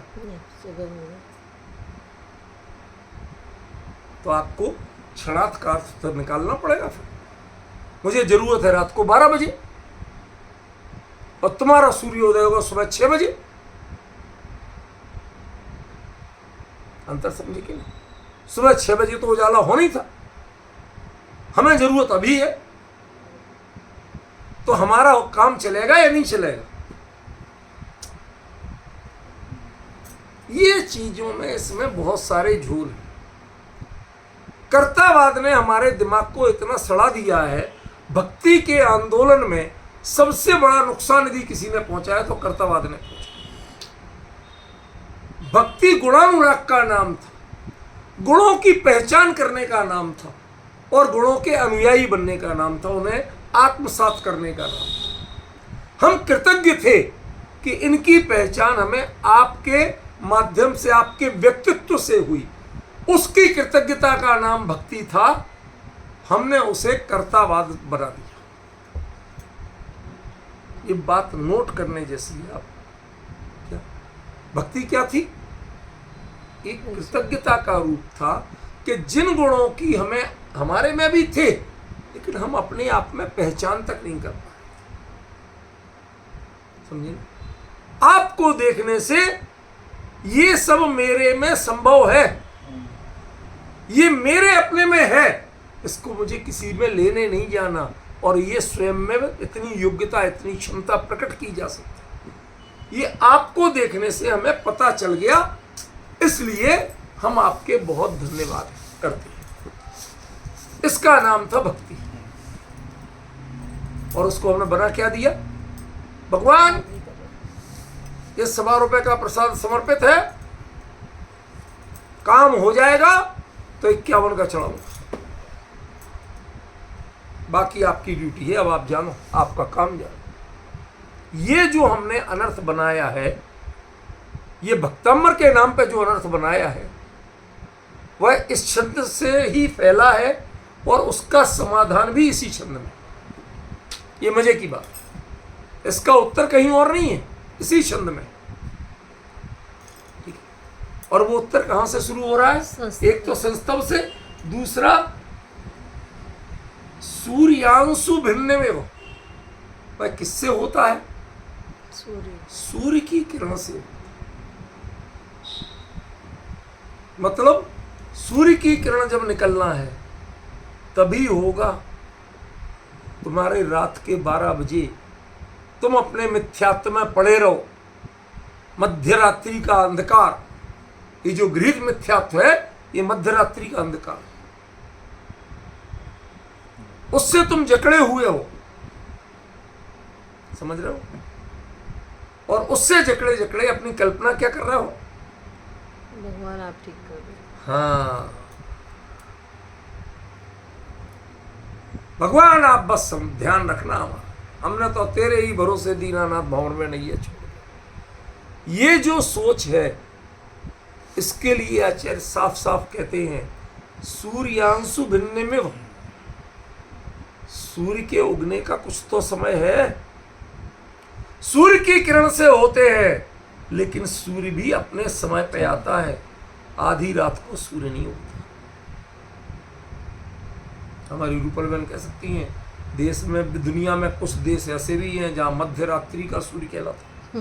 तो आपको क्षणात का अर्थ तो निकालना पड़ेगा। फिर मुझे जरूरत है रात को 12 बजे और तुम्हारा सूर्योदय होगा सुबह 6 बजे। अंतर समझे कि नहीं? सुबह 6 बजे तो उजाला होना ही था, हमें जरूरत अभी है। तो हमारा काम चलेगा या नहीं चलेगा? ये चीजों में इसमें बहुत सारे झूल हैं। कर्तावाद ने हमारे दिमाग को इतना सड़ा दिया है। भक्ति के आंदोलन में सबसे बड़ा नुकसान यदि किसी ने पहुंचाया तो कर्तावाद ने पहुंचाया। भक्ति गुणानुराग का नाम था, गुणों की पहचान करने का नाम था और गुणों के अनुयायी बनने का नाम था, उन्हें आत्मसात करने का नाम था। हम कृतज्ञ थे कि इनकी पहचान हमें आपके माध्यम से, आपके व्यक्तित्व से हुई। उसकी कृतज्ञता का नाम भक्ति था, हमने उसे कर्तावाद बना दिया। ये बात नोट करने जैसी है। आप क्या भक्ति क्या थी? एक कृतज्ञता का रूप था कि जिन गुणों की हमें हमारे में भी थे, लेकिन हम अपने आप में पहचान तक नहीं कर पाए। समझिए, आपको देखने से ये सब मेरे में संभव है, ये मेरे अपने में है, इसको मुझे किसी में लेने नहीं जाना। और ये स्वयं में इतनी योग्यता, इतनी क्षमता प्रकट की जा सकती है। ये आपको देखने से हमें पता चल गया, इसलिए हम आपके बहुत धन्यवाद करते हैं। इसका नाम था भक्ति। और उसको हमने बना क्या दिया? भगवान ये 1.25 रुपए का प्रसाद समर्पित है, काम हो जाएगा तो 51 का चढ़ाऊंगा, बाकी आपकी ड्यूटी है। अब आप जानो, आपका काम जानो। ये जो हमने अनर्थ बनाया है, ये भक्तामर के नाम पे जो अनर्थ बनाया है, वह इस छंद से ही फैला है और उसका समाधान भी इसी छंद में। ये मजे की बात, इसका उत्तर कहीं और नहीं है, इसी छंद में। और वो उत्तर कहां से शुरू हो रहा है? संस्तव। एक तो संस्तव से, दूसरा सूर्यांशु भिन्न में वो वह किससे होता है? सूर्य। सूर्य की किरण से। मतलब सूर्य की किरण जब निकलना है तभी होगा। तुम्हारे रात के 12 बजे तुम अपने मिथ्यात्व में पड़े रहो, मध्य रात्रि का अंधकार, ये जो गृहीत मिथ्यात्व है ये मध्य रात्रि का अंधकार, उससे तुम जकड़े हुए हो, समझ रहे हो? और उससे जकड़े जकड़े अपनी कल्पना क्या कर रहे हो? भगवान आप ठीक कर दो। हाँ, भगवान आप बस ध्यान रखना, हमने तो तेरे ही भरोसे दीनानाथ भवन में नहीं है छोड़। ये जो सोच है इसके लिए आचार्य साफ साफ कहते हैं सूर्यांशु भिन्न में, सूर्य के उगने का कुछ तो समय है, सूर्य की किरण से होते हैं, लेकिन सूर्य भी अपने समय पे आता है। आधी रात को सूर्य नहीं उगता। हमारी रूपल बहन कह सकती हैं देश में, दुनिया में कुछ देश ऐसे भी हैं जहां मध्य रात्रि का सूर्य कहलाता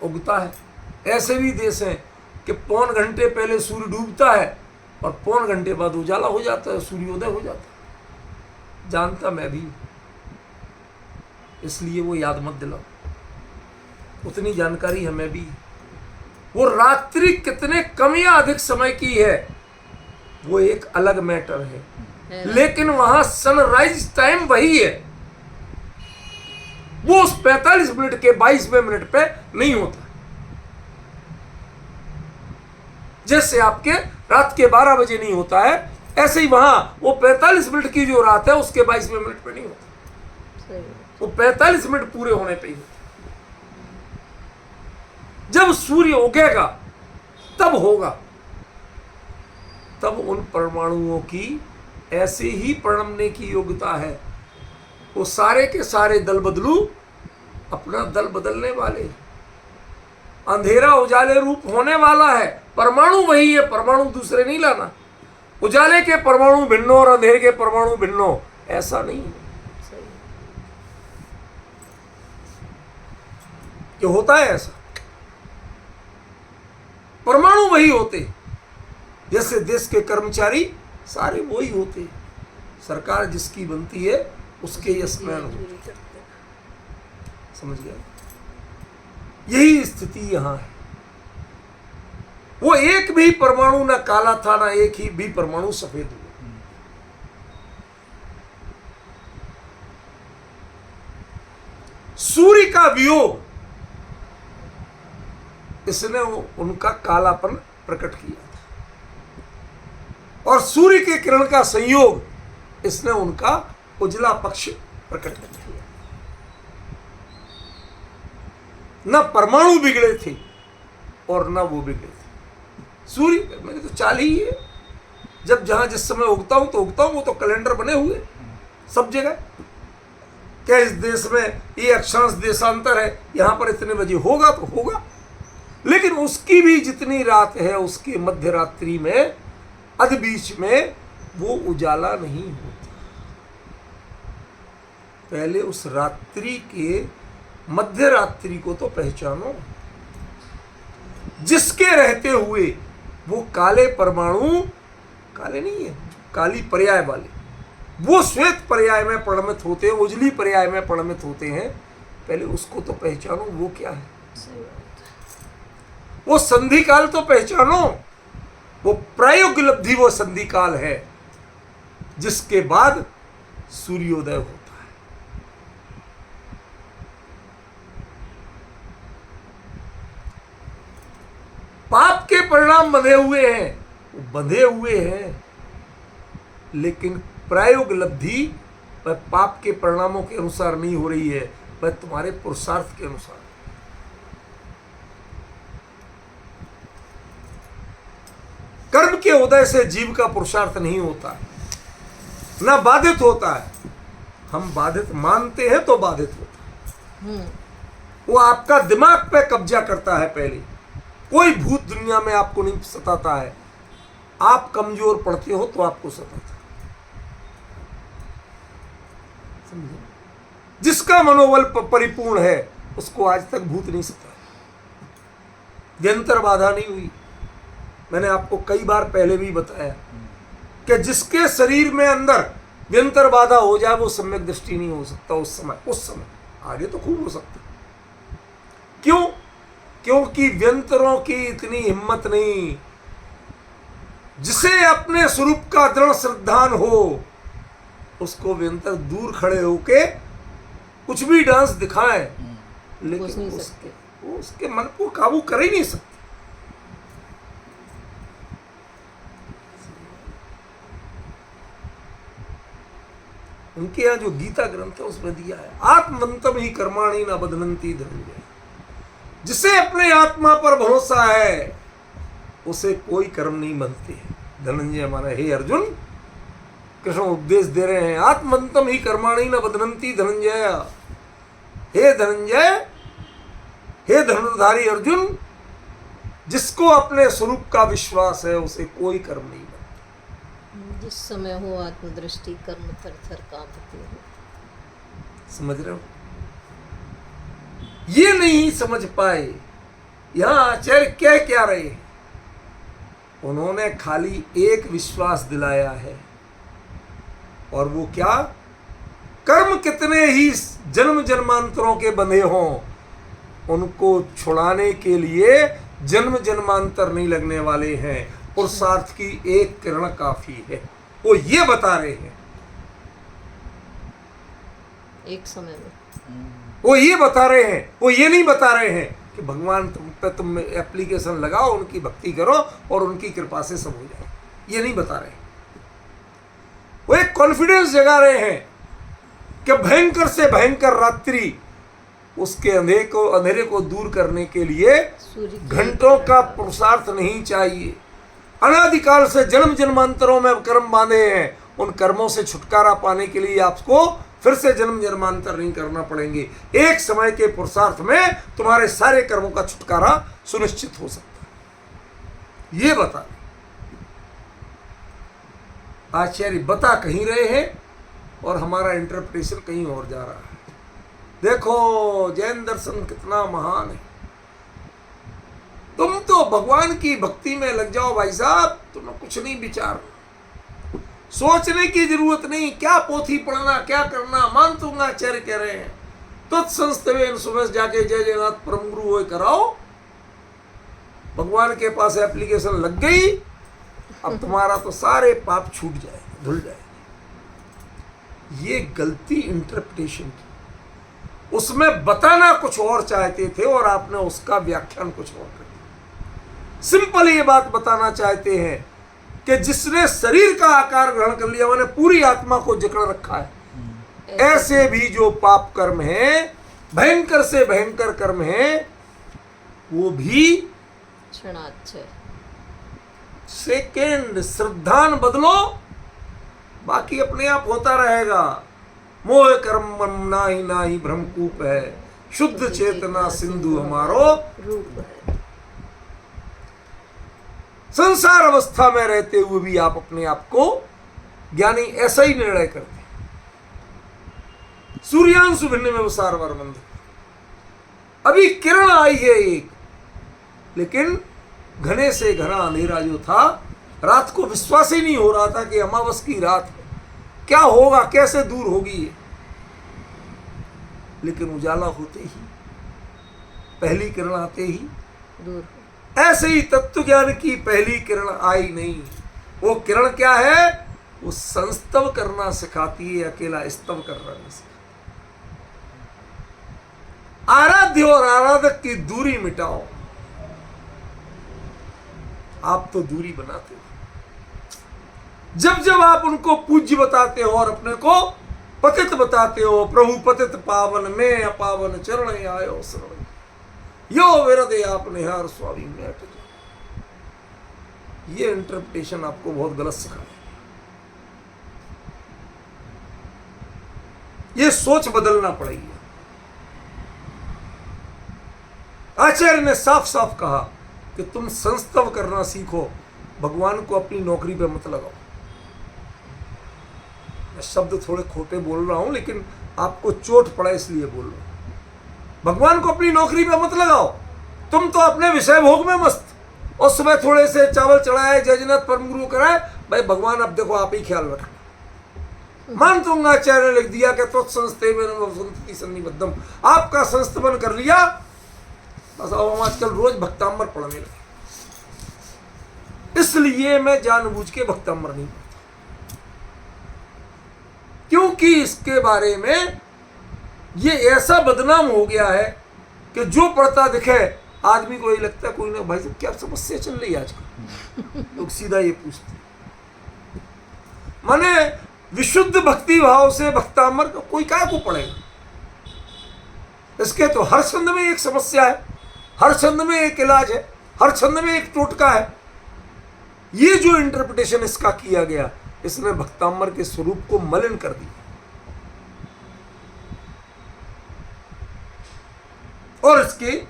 उगता है। ऐसे भी देश हैं कि पौन घंटे पहले सूर्य डूबता है और पौन घंटे बाद उजाला हो जाता है, सूर्योदय हो जाता है। जानता मैं भी, इसलिए वो याद मत दिलाओ, उतनी जानकारी हमें भी। वो रात्रि कितने कम या अधिक समय की है वो एक अलग मैटर है, लेकिन वहां सनराइज टाइम वही है। वो उस 45 मिनट के 22वें मिनट पे नहीं होता। जैसे आपके रात के 12 बजे नहीं होता है, ऐसे ही वहां वो 45 मिनट की जो रात है उसके 22वें मिनट पे नहीं होता। वो 45 मिनट पूरे होने पे ही होता। जब सूर्य उगेगा तब होगा, तब उन परमाणुओं की ऐसे ही परिणमने की योग्यता है। वो सारे के सारे दल बदलू अपना दल बदलने वाले, अंधेरा उजाले रूप होने वाला है। परमाणु वही है, परमाणु दूसरे नहीं लाना। उजाले के परमाणु भिन्नो और अंधेरे के परमाणु भिन्नो, ऐसा नहीं है। कि होता है ऐसा, परमाणु वही होते। जैसे देश के कर्मचारी सारे वही होते, सरकार जिसकी बनती है उसके यशमैन होते। समझ गया? यही स्थिति यहां है। वो एक भी परमाणु ना काला था, ना एक ही भी परमाणु सफेद हुआ। सूर्य का वियोग इसने उनका कालापन प्रकट किया था, और सूर्य के किरण का संयोग इसने उनका उजला पक्ष प्रकट कर दिया। न परमाणु बिगड़े थे और न वो बिगड़े थे। सूर्य मेरी तो चाल ही है, जब जहां जिस समय उगता हूं तो उगता हूं। वो तो कैलेंडर बने हुए सब जगह। क्या इस देश में ये अक्षांश देशांतर है, यहां पर इतने बजे होगा तो होगा, लेकिन उसकी भी जितनी रात है उसके मध्य रात्रि में अध बीच में वो उजाला नहीं होता। पहले उस रात्रि के मध्य रात्रि को तो पहचानो, जिसके रहते हुए वो काले परमाणु, काले नहीं है, काली पर्याय वाले, वो श्वेत पर्याय में परिणमित होते हैं, उजली पर्याय में परिणमित होते हैं। पहले उसको तो पहचानो, वो क्या है। वो संधि काल तो पहचानो, वो प्रायोगिक वो संधि काल है जिसके बाद सूर्योदय होता है। पाप के परिणाम बंधे हुए हैं, वो बंधे हुए हैं, लेकिन प्रायोगिक वह पाप के परिणामों के अनुसार नहीं हो रही है, वह तुम्हारे पुरुषार्थ के अनुसार। कर्म के उदय से जीव का पुरुषार्थ नहीं होता, ना बाधित होता है। हम बाधित मानते हैं तो बाधित होता है। वो आपका दिमाग पे कब्जा करता है पहले, कोई भूत दुनिया में आपको नहीं सताता है। आप कमजोर पड़ते हो तो आपको सताता है। समझे? जिसका मनोबल परिपूर्ण है उसको आज तक भूत नहीं सताया, व्यंतर बाधा नहीं हुई। मैंने आपको कई बार पहले भी बताया कि जिसके शरीर में अंदर व्यंतर बाधा हो जाए वो सम्यक दृष्टि नहीं हो सकता उस समय। आगे तो खूब हो सकता। क्यों? क्योंकि व्यंतरों की इतनी हिम्मत नहीं। जिसे अपने स्वरूप का दृढ़ श्रद्धान हो उसको व्यंतर दूर खड़े होके कुछ भी डांस दिखाए, लेकिन उसके मन को काबू कर ही नहीं सकते। उनके यहाँ जो गीता ग्रंथ है उसमें दिया है, आत्मवंतम ही कर्माणि न बध्नन्ति धनंजय। जिसे अपने आत्मा पर भरोसा है उसे कोई कर्म नहीं बनते हैं। धनंजय माना हे अर्जुन, कृष्ण उपदेश दे रहे हैं, आत्मवंतम ही कर्माणि न बध्नन्ति धनंजय। हे धनंजय, हे धनुर्धारी अर्जुन, जिसको अपने स्वरूप का विश्वास है उसे कोई कर्म नहीं बनता। जिस समय हो आत्मदृष्टि कर्म थर थर कांपते हो। समझ रहे हो? ये नहीं समझ पाए। यहां आचार्य क्या रहे हैं? उन्होंने खाली एक विश्वास दिलाया है, और वो क्या? कर्म कितने ही जन्म जन्मांतरों के बंधे हों, उनको छुड़ाने के लिए जन्म जन्मांतर नहीं लगने वाले हैं। पुरुषार्थ की एक किरण काफी है। वो ये बता रहे हैं एक समय में। वो ये बता रहे हैं, वो ये नहीं बता रहे हैं कि भगवान तुम एप्लीकेशन लगाओ, उनकी भक्ति करो और उनकी कृपा से सब हो जाए। ये नहीं बता रहे। वो एक कॉन्फिडेंस जगा रहे हैं कि भयंकर से भयंकर रात्रि, उसके अंधेरे को दूर करने के लिए घंटों का पुरुषार्थ नहीं चाहिए। अनादिकाल से जन्म जन्मांतरों में कर्म बांधे हैं, उन कर्मों से छुटकारा पाने के लिए आपको फिर से जन्म जन्मांतर नहीं करना पड़ेंगे। एक समय के पुरुषार्थ में तुम्हारे सारे कर्मों का छुटकारा सुनिश्चित हो सकता है। ये बता आचार्य बता कहीं रहे हैं और हमारा इंटरप्रिटेशन कहीं और जा रहा है। देखो जैन दर्शन कितना महान है। तुम तो भगवान की भक्ति में लग जाओ भाई साहब, तुम्हें कुछ नहीं विचार, सोचने की जरूरत नहीं, क्या पोथी पढ़ना, क्या करना। मान दूंगा आचार्य कह रहे हैं तत्संस्तवेन सुबह जाके जय जयनाथ परम गुरु हो कराओ। भगवान के पास एप्लीकेशन लग गई, अब तुम्हारा तो सारे पाप छूट जाएंगे, धुल जाएंगे। ये गलती इंटरप्रिटेशन की। उसमें बताना कुछ और चाहते थे और आपने उसका व्याख्यान कुछ और कर दिया। सिंपल ये बात बताना चाहते हैं कि जिसने शरीर का आकार ग्रहण कर लिया, मैंने पूरी आत्मा को जकड़ रखा है। ऐसे भी जो पाप कर्म हैं, भयंकर से भयंकर कर्म हैं, वो भी क्षणाक्षर सेकेंड श्रद्धान बदलो, बाकी अपने आप होता रहेगा। मोह कर्म नाही नाही भ्रमकूप है, शुद्ध चेतना सिंधु हमारो रूप है। संसार अवस्था में रहते हुए भी आप अपने आप को ज्ञानी ऐसा ही निर्णय करते हैं। सूर्यांशु भिन्न में विसार वरमंद। अभी किरण आई है एक, लेकिन घने से घना अंधेरा जो था, रात को विश्वास ही नहीं हो रहा था कि अमावस की रात है, क्या होगा, कैसे दूर होगी ये। लेकिन उजाला होते ही, पहली किरण आते ही दूर। ऐसे ही तत्व ज्ञान की पहली किरण आई नहीं। वो किरण क्या है? वो संस्तव करना सिखाती है, अकेला स्तव करना नहीं सिखाती। आराध्य और आराधक की दूरी मिटाओ। आप तो दूरी बनाते हो। जब जब आप उनको पूज्य बताते हो और अपने को पतित बताते हो, प्रभु पतित पावन में अपावन चरण आयो शरण, यो विरदे आपने हर स्वामी में अटक। ये इंटरप्रिटेशन आपको बहुत गलत सिखाया। ये सोच बदलना पड़ेगी। आचार्य ने साफ साफ कहा कि तुम संस्तव करना सीखो, भगवान को अपनी नौकरी पे मत लगाओ। मैं शब्द थोड़े खोटे बोल रहा हूं, लेकिन आपको चोट पड़ा इसलिए बोल रहा हूं। भगवान को अपनी नौकरी पे मत लगाओ, तुम तो अपने विषय भोग में मस्त। और सुबह थोड़े से चावल चढ़ाए, जयजनाथ परम गुरु कराए, भाई भगवान अब देखो आप ही ख्याल रखना। मान दूंगा आचार्य ने लिख दिया कि तो संस्थे में सन्निबद्धम, आपका संस्थापन कर लिया, बस अब हम आजकल रोज भक्तांबर पढ़ने लगे। इसलिए मैं जानबूझ के भक्तांबर नहीं पढ़ता, क्योंकि इसके बारे में ये ऐसा बदनाम हो गया है कि जो पढ़ता दिखे आदमी को ये लगता है कोई ना, भाई साहब क्या समस्या चल रही है आजकल। लोग सीधा ये पूछते, माने विशुद्ध भक्ति भाव से भक्तांबर कोई काय को पढ़ेगा। इसके तो हर छंद में एक समस्या है, हर छंद में एक इलाज है, हर छंद में एक टोटका है। ये जो इंटरप्रिटेशन इसका किया गया, इसने भक्तांबर के स्वरूप को मलिन कर दिया। और इसकी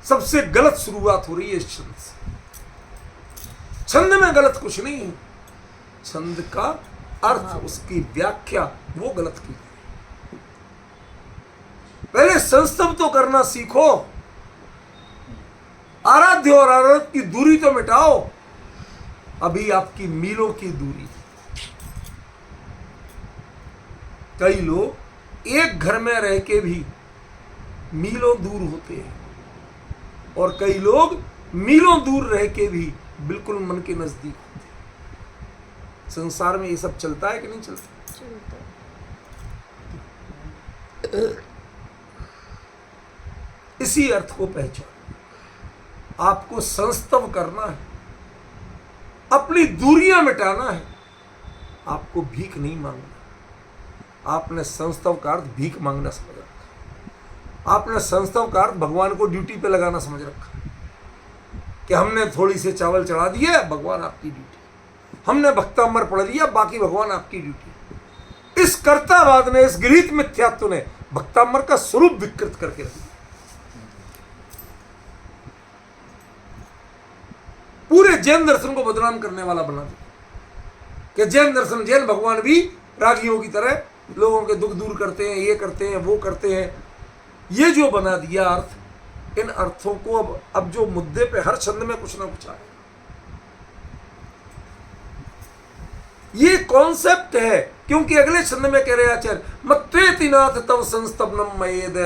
सबसे गलत शुरुआत हो रही है इस छंद से। छंद में गलत कुछ नहीं है, छंद का अर्थ, उसकी व्याख्या वो गलत की। पहले संस्तव तो करना सीखो, आराध्य और आराध्य की दूरी तो मिटाओ। अभी आपकी मीलों की दूरी। कई लोग एक घर में रह के भी मीलों दूर होते हैं, और कई लोग मीलों दूर रह के भी बिल्कुल मन के नजदीक होते हैं। संसार में ये सब चलता है कि नहीं चलता? इसी अर्थ को पहचान, आपको संस्तव करना है, अपनी दूरियां मिटाना है, आपको भीख नहीं मांगना। आपने संस्तव का अर्थ भीख मांगना समझ रखा, आपने संस्तव का अर्थ भगवान को ड्यूटी पे लगाना समझ रखा कि हमने थोड़ी से चावल चढ़ा दिए, भगवान आपकी ड्यूटी, हमने भक्तांबर पढ़ लिया, बाकी भगवान आपकी ड्यूटी। इस कर्तावाद ने, इस गृहीत मिथ्यात्व ने भक्तांबर का स्वरूप विकृत करके रख दिया, पूरे जैन दर्शन को बदनाम करने वाला बना दिया कि जैन दर्शन, जैन भगवान भी रागियों की तरह लोगों के दुख दूर करते हैं, ये करते हैं, वो करते हैं। ये जो बना दिया अर्थ, इन अर्थों को अब जो मुद्दे पे हर छंद में कुछ ना कुछ आए, ये कॉन्सेप्ट है। क्योंकि अगले छंद में कह रहे आचार्य, मत्वेतिनाथ तव संस्तवनम मयेद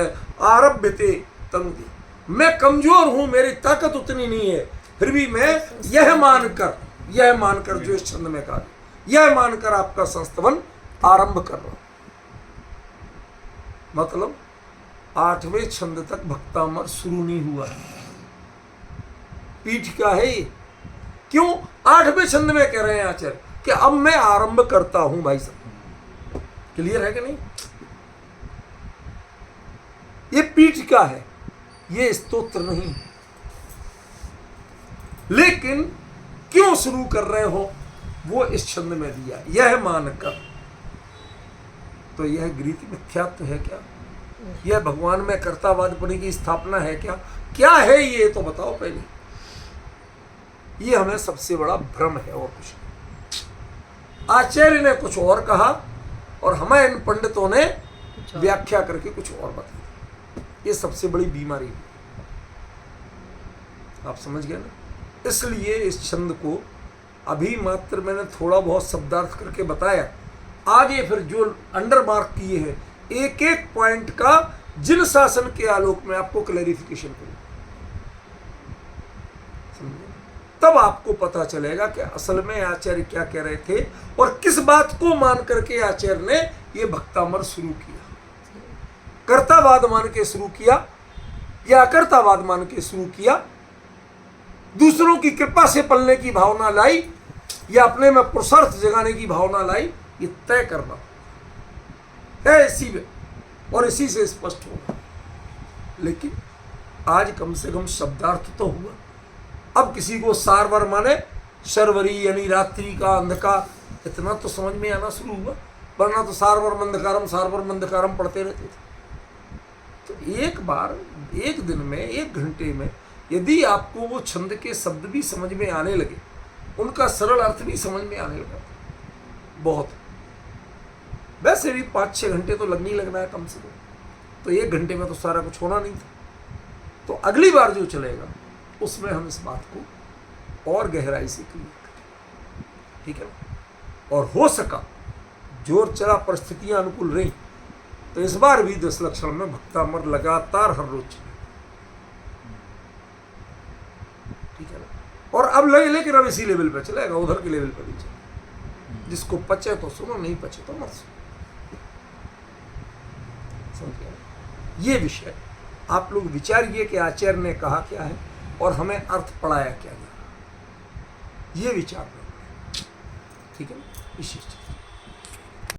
आरभ्यते तंग। मैं कमजोर हूं, मेरी ताकत उतनी नहीं है, फिर भी मैं यह मानकर जो इस छंद में कहा, यह मानकर आपका संस्तवन आरंभ कर रहा हूं। मतलब 8वें छंद तक भक्तांबर शुरू नहीं हुआ है, पीठ का है ये। क्यों 8वें छंद में कह रहे हैं आचार्य कि अब मैं आरंभ करता हूं। भाई साहब क्लियर है कि नहीं? ये पीठ का है, ये स्तोत्र नहीं। लेकिन क्यों शुरू कर रहे हो वो इस छंद में दिया, यह मानकर। तो यह गृहीत मिथ्यात्व है क्या? यह भगवान में कर्तावादपने की स्थापना है क्या? क्या है ये तो बताओ पहले। ये हमें सबसे बड़ा भ्रम है और कुछ नहीं। आचार्य ने कुछ और कहा और हमें इन पंडितों ने व्याख्या करके कुछ और बता दिया। ये सबसे बड़ी बीमारी है, आप समझ गए ना? इसलिए इस छंद को अभी मात्र मैंने थोड़ा बहुत शब्दार्थ करके बताया। आगे फिर जो अंडर मार्क किए हैं, एक एक पॉइंट का जिन शासन के आलोक में आपको क्लैरिफिकेशन करूं, तब आपको पता चलेगा कि असल में आचार्य क्या कह रहे थे और किस बात को मान करके आचार्य ने ये भक्तांबर शुरू किया। कर्तावाद मान के शुरू किया या अकर्तावाद मान के शुरू किया, दूसरों की कृपा से पलने की भावना लाई या अपने में पुरुषार्थ जगाने की भावना लाई, ये तय करना है इसी में, और इसी से स्पष्ट होगा। लेकिन आज कम से कम शब्दार्थ तो हुआ। अब किसी को सारवर माने शर्वरी यानी रात्रि का अंधकार, इतना तो समझ में आना शुरू हुआ, वरना तो सारवर मंदकारम पढ़ते रहते थे। तो एक बार, एक दिन में, एक घंटे में यदि आपको वो छंद के शब्द भी समझ में आने लगे, उनका सरल अर्थ भी समझ में आने लगा, बहुत। वैसे भी 5-6 घंटे तो लगने ही लगना है कम से कम, तो 1 घंटे में तो सारा कुछ होना नहीं था। तो अगली बार जो चलेगा उसमें हम इस बात को और गहराई से क्लियर करें, ठीक है ना। और हो सका जोर चला, परिस्थितियां अनुकूल रही, तो इस बार भी 10 लक्षण में भक्तामर लगातार हर रोज चले, ठीक है ना। और अब लेकिन अब इसी लेवल पे चलेगा, उधर के लेवल पे भी चलेगा। जिसको पचे तो सुनो, नहीं पचे तो मत सुनो। समझ गए? ये विषय आप लोग विचारिए कि आचार्य ने कहा क्या है और हमें अर्थ पढ़ाया क्या गया, ये विचार, ठीक है ना, विशेष।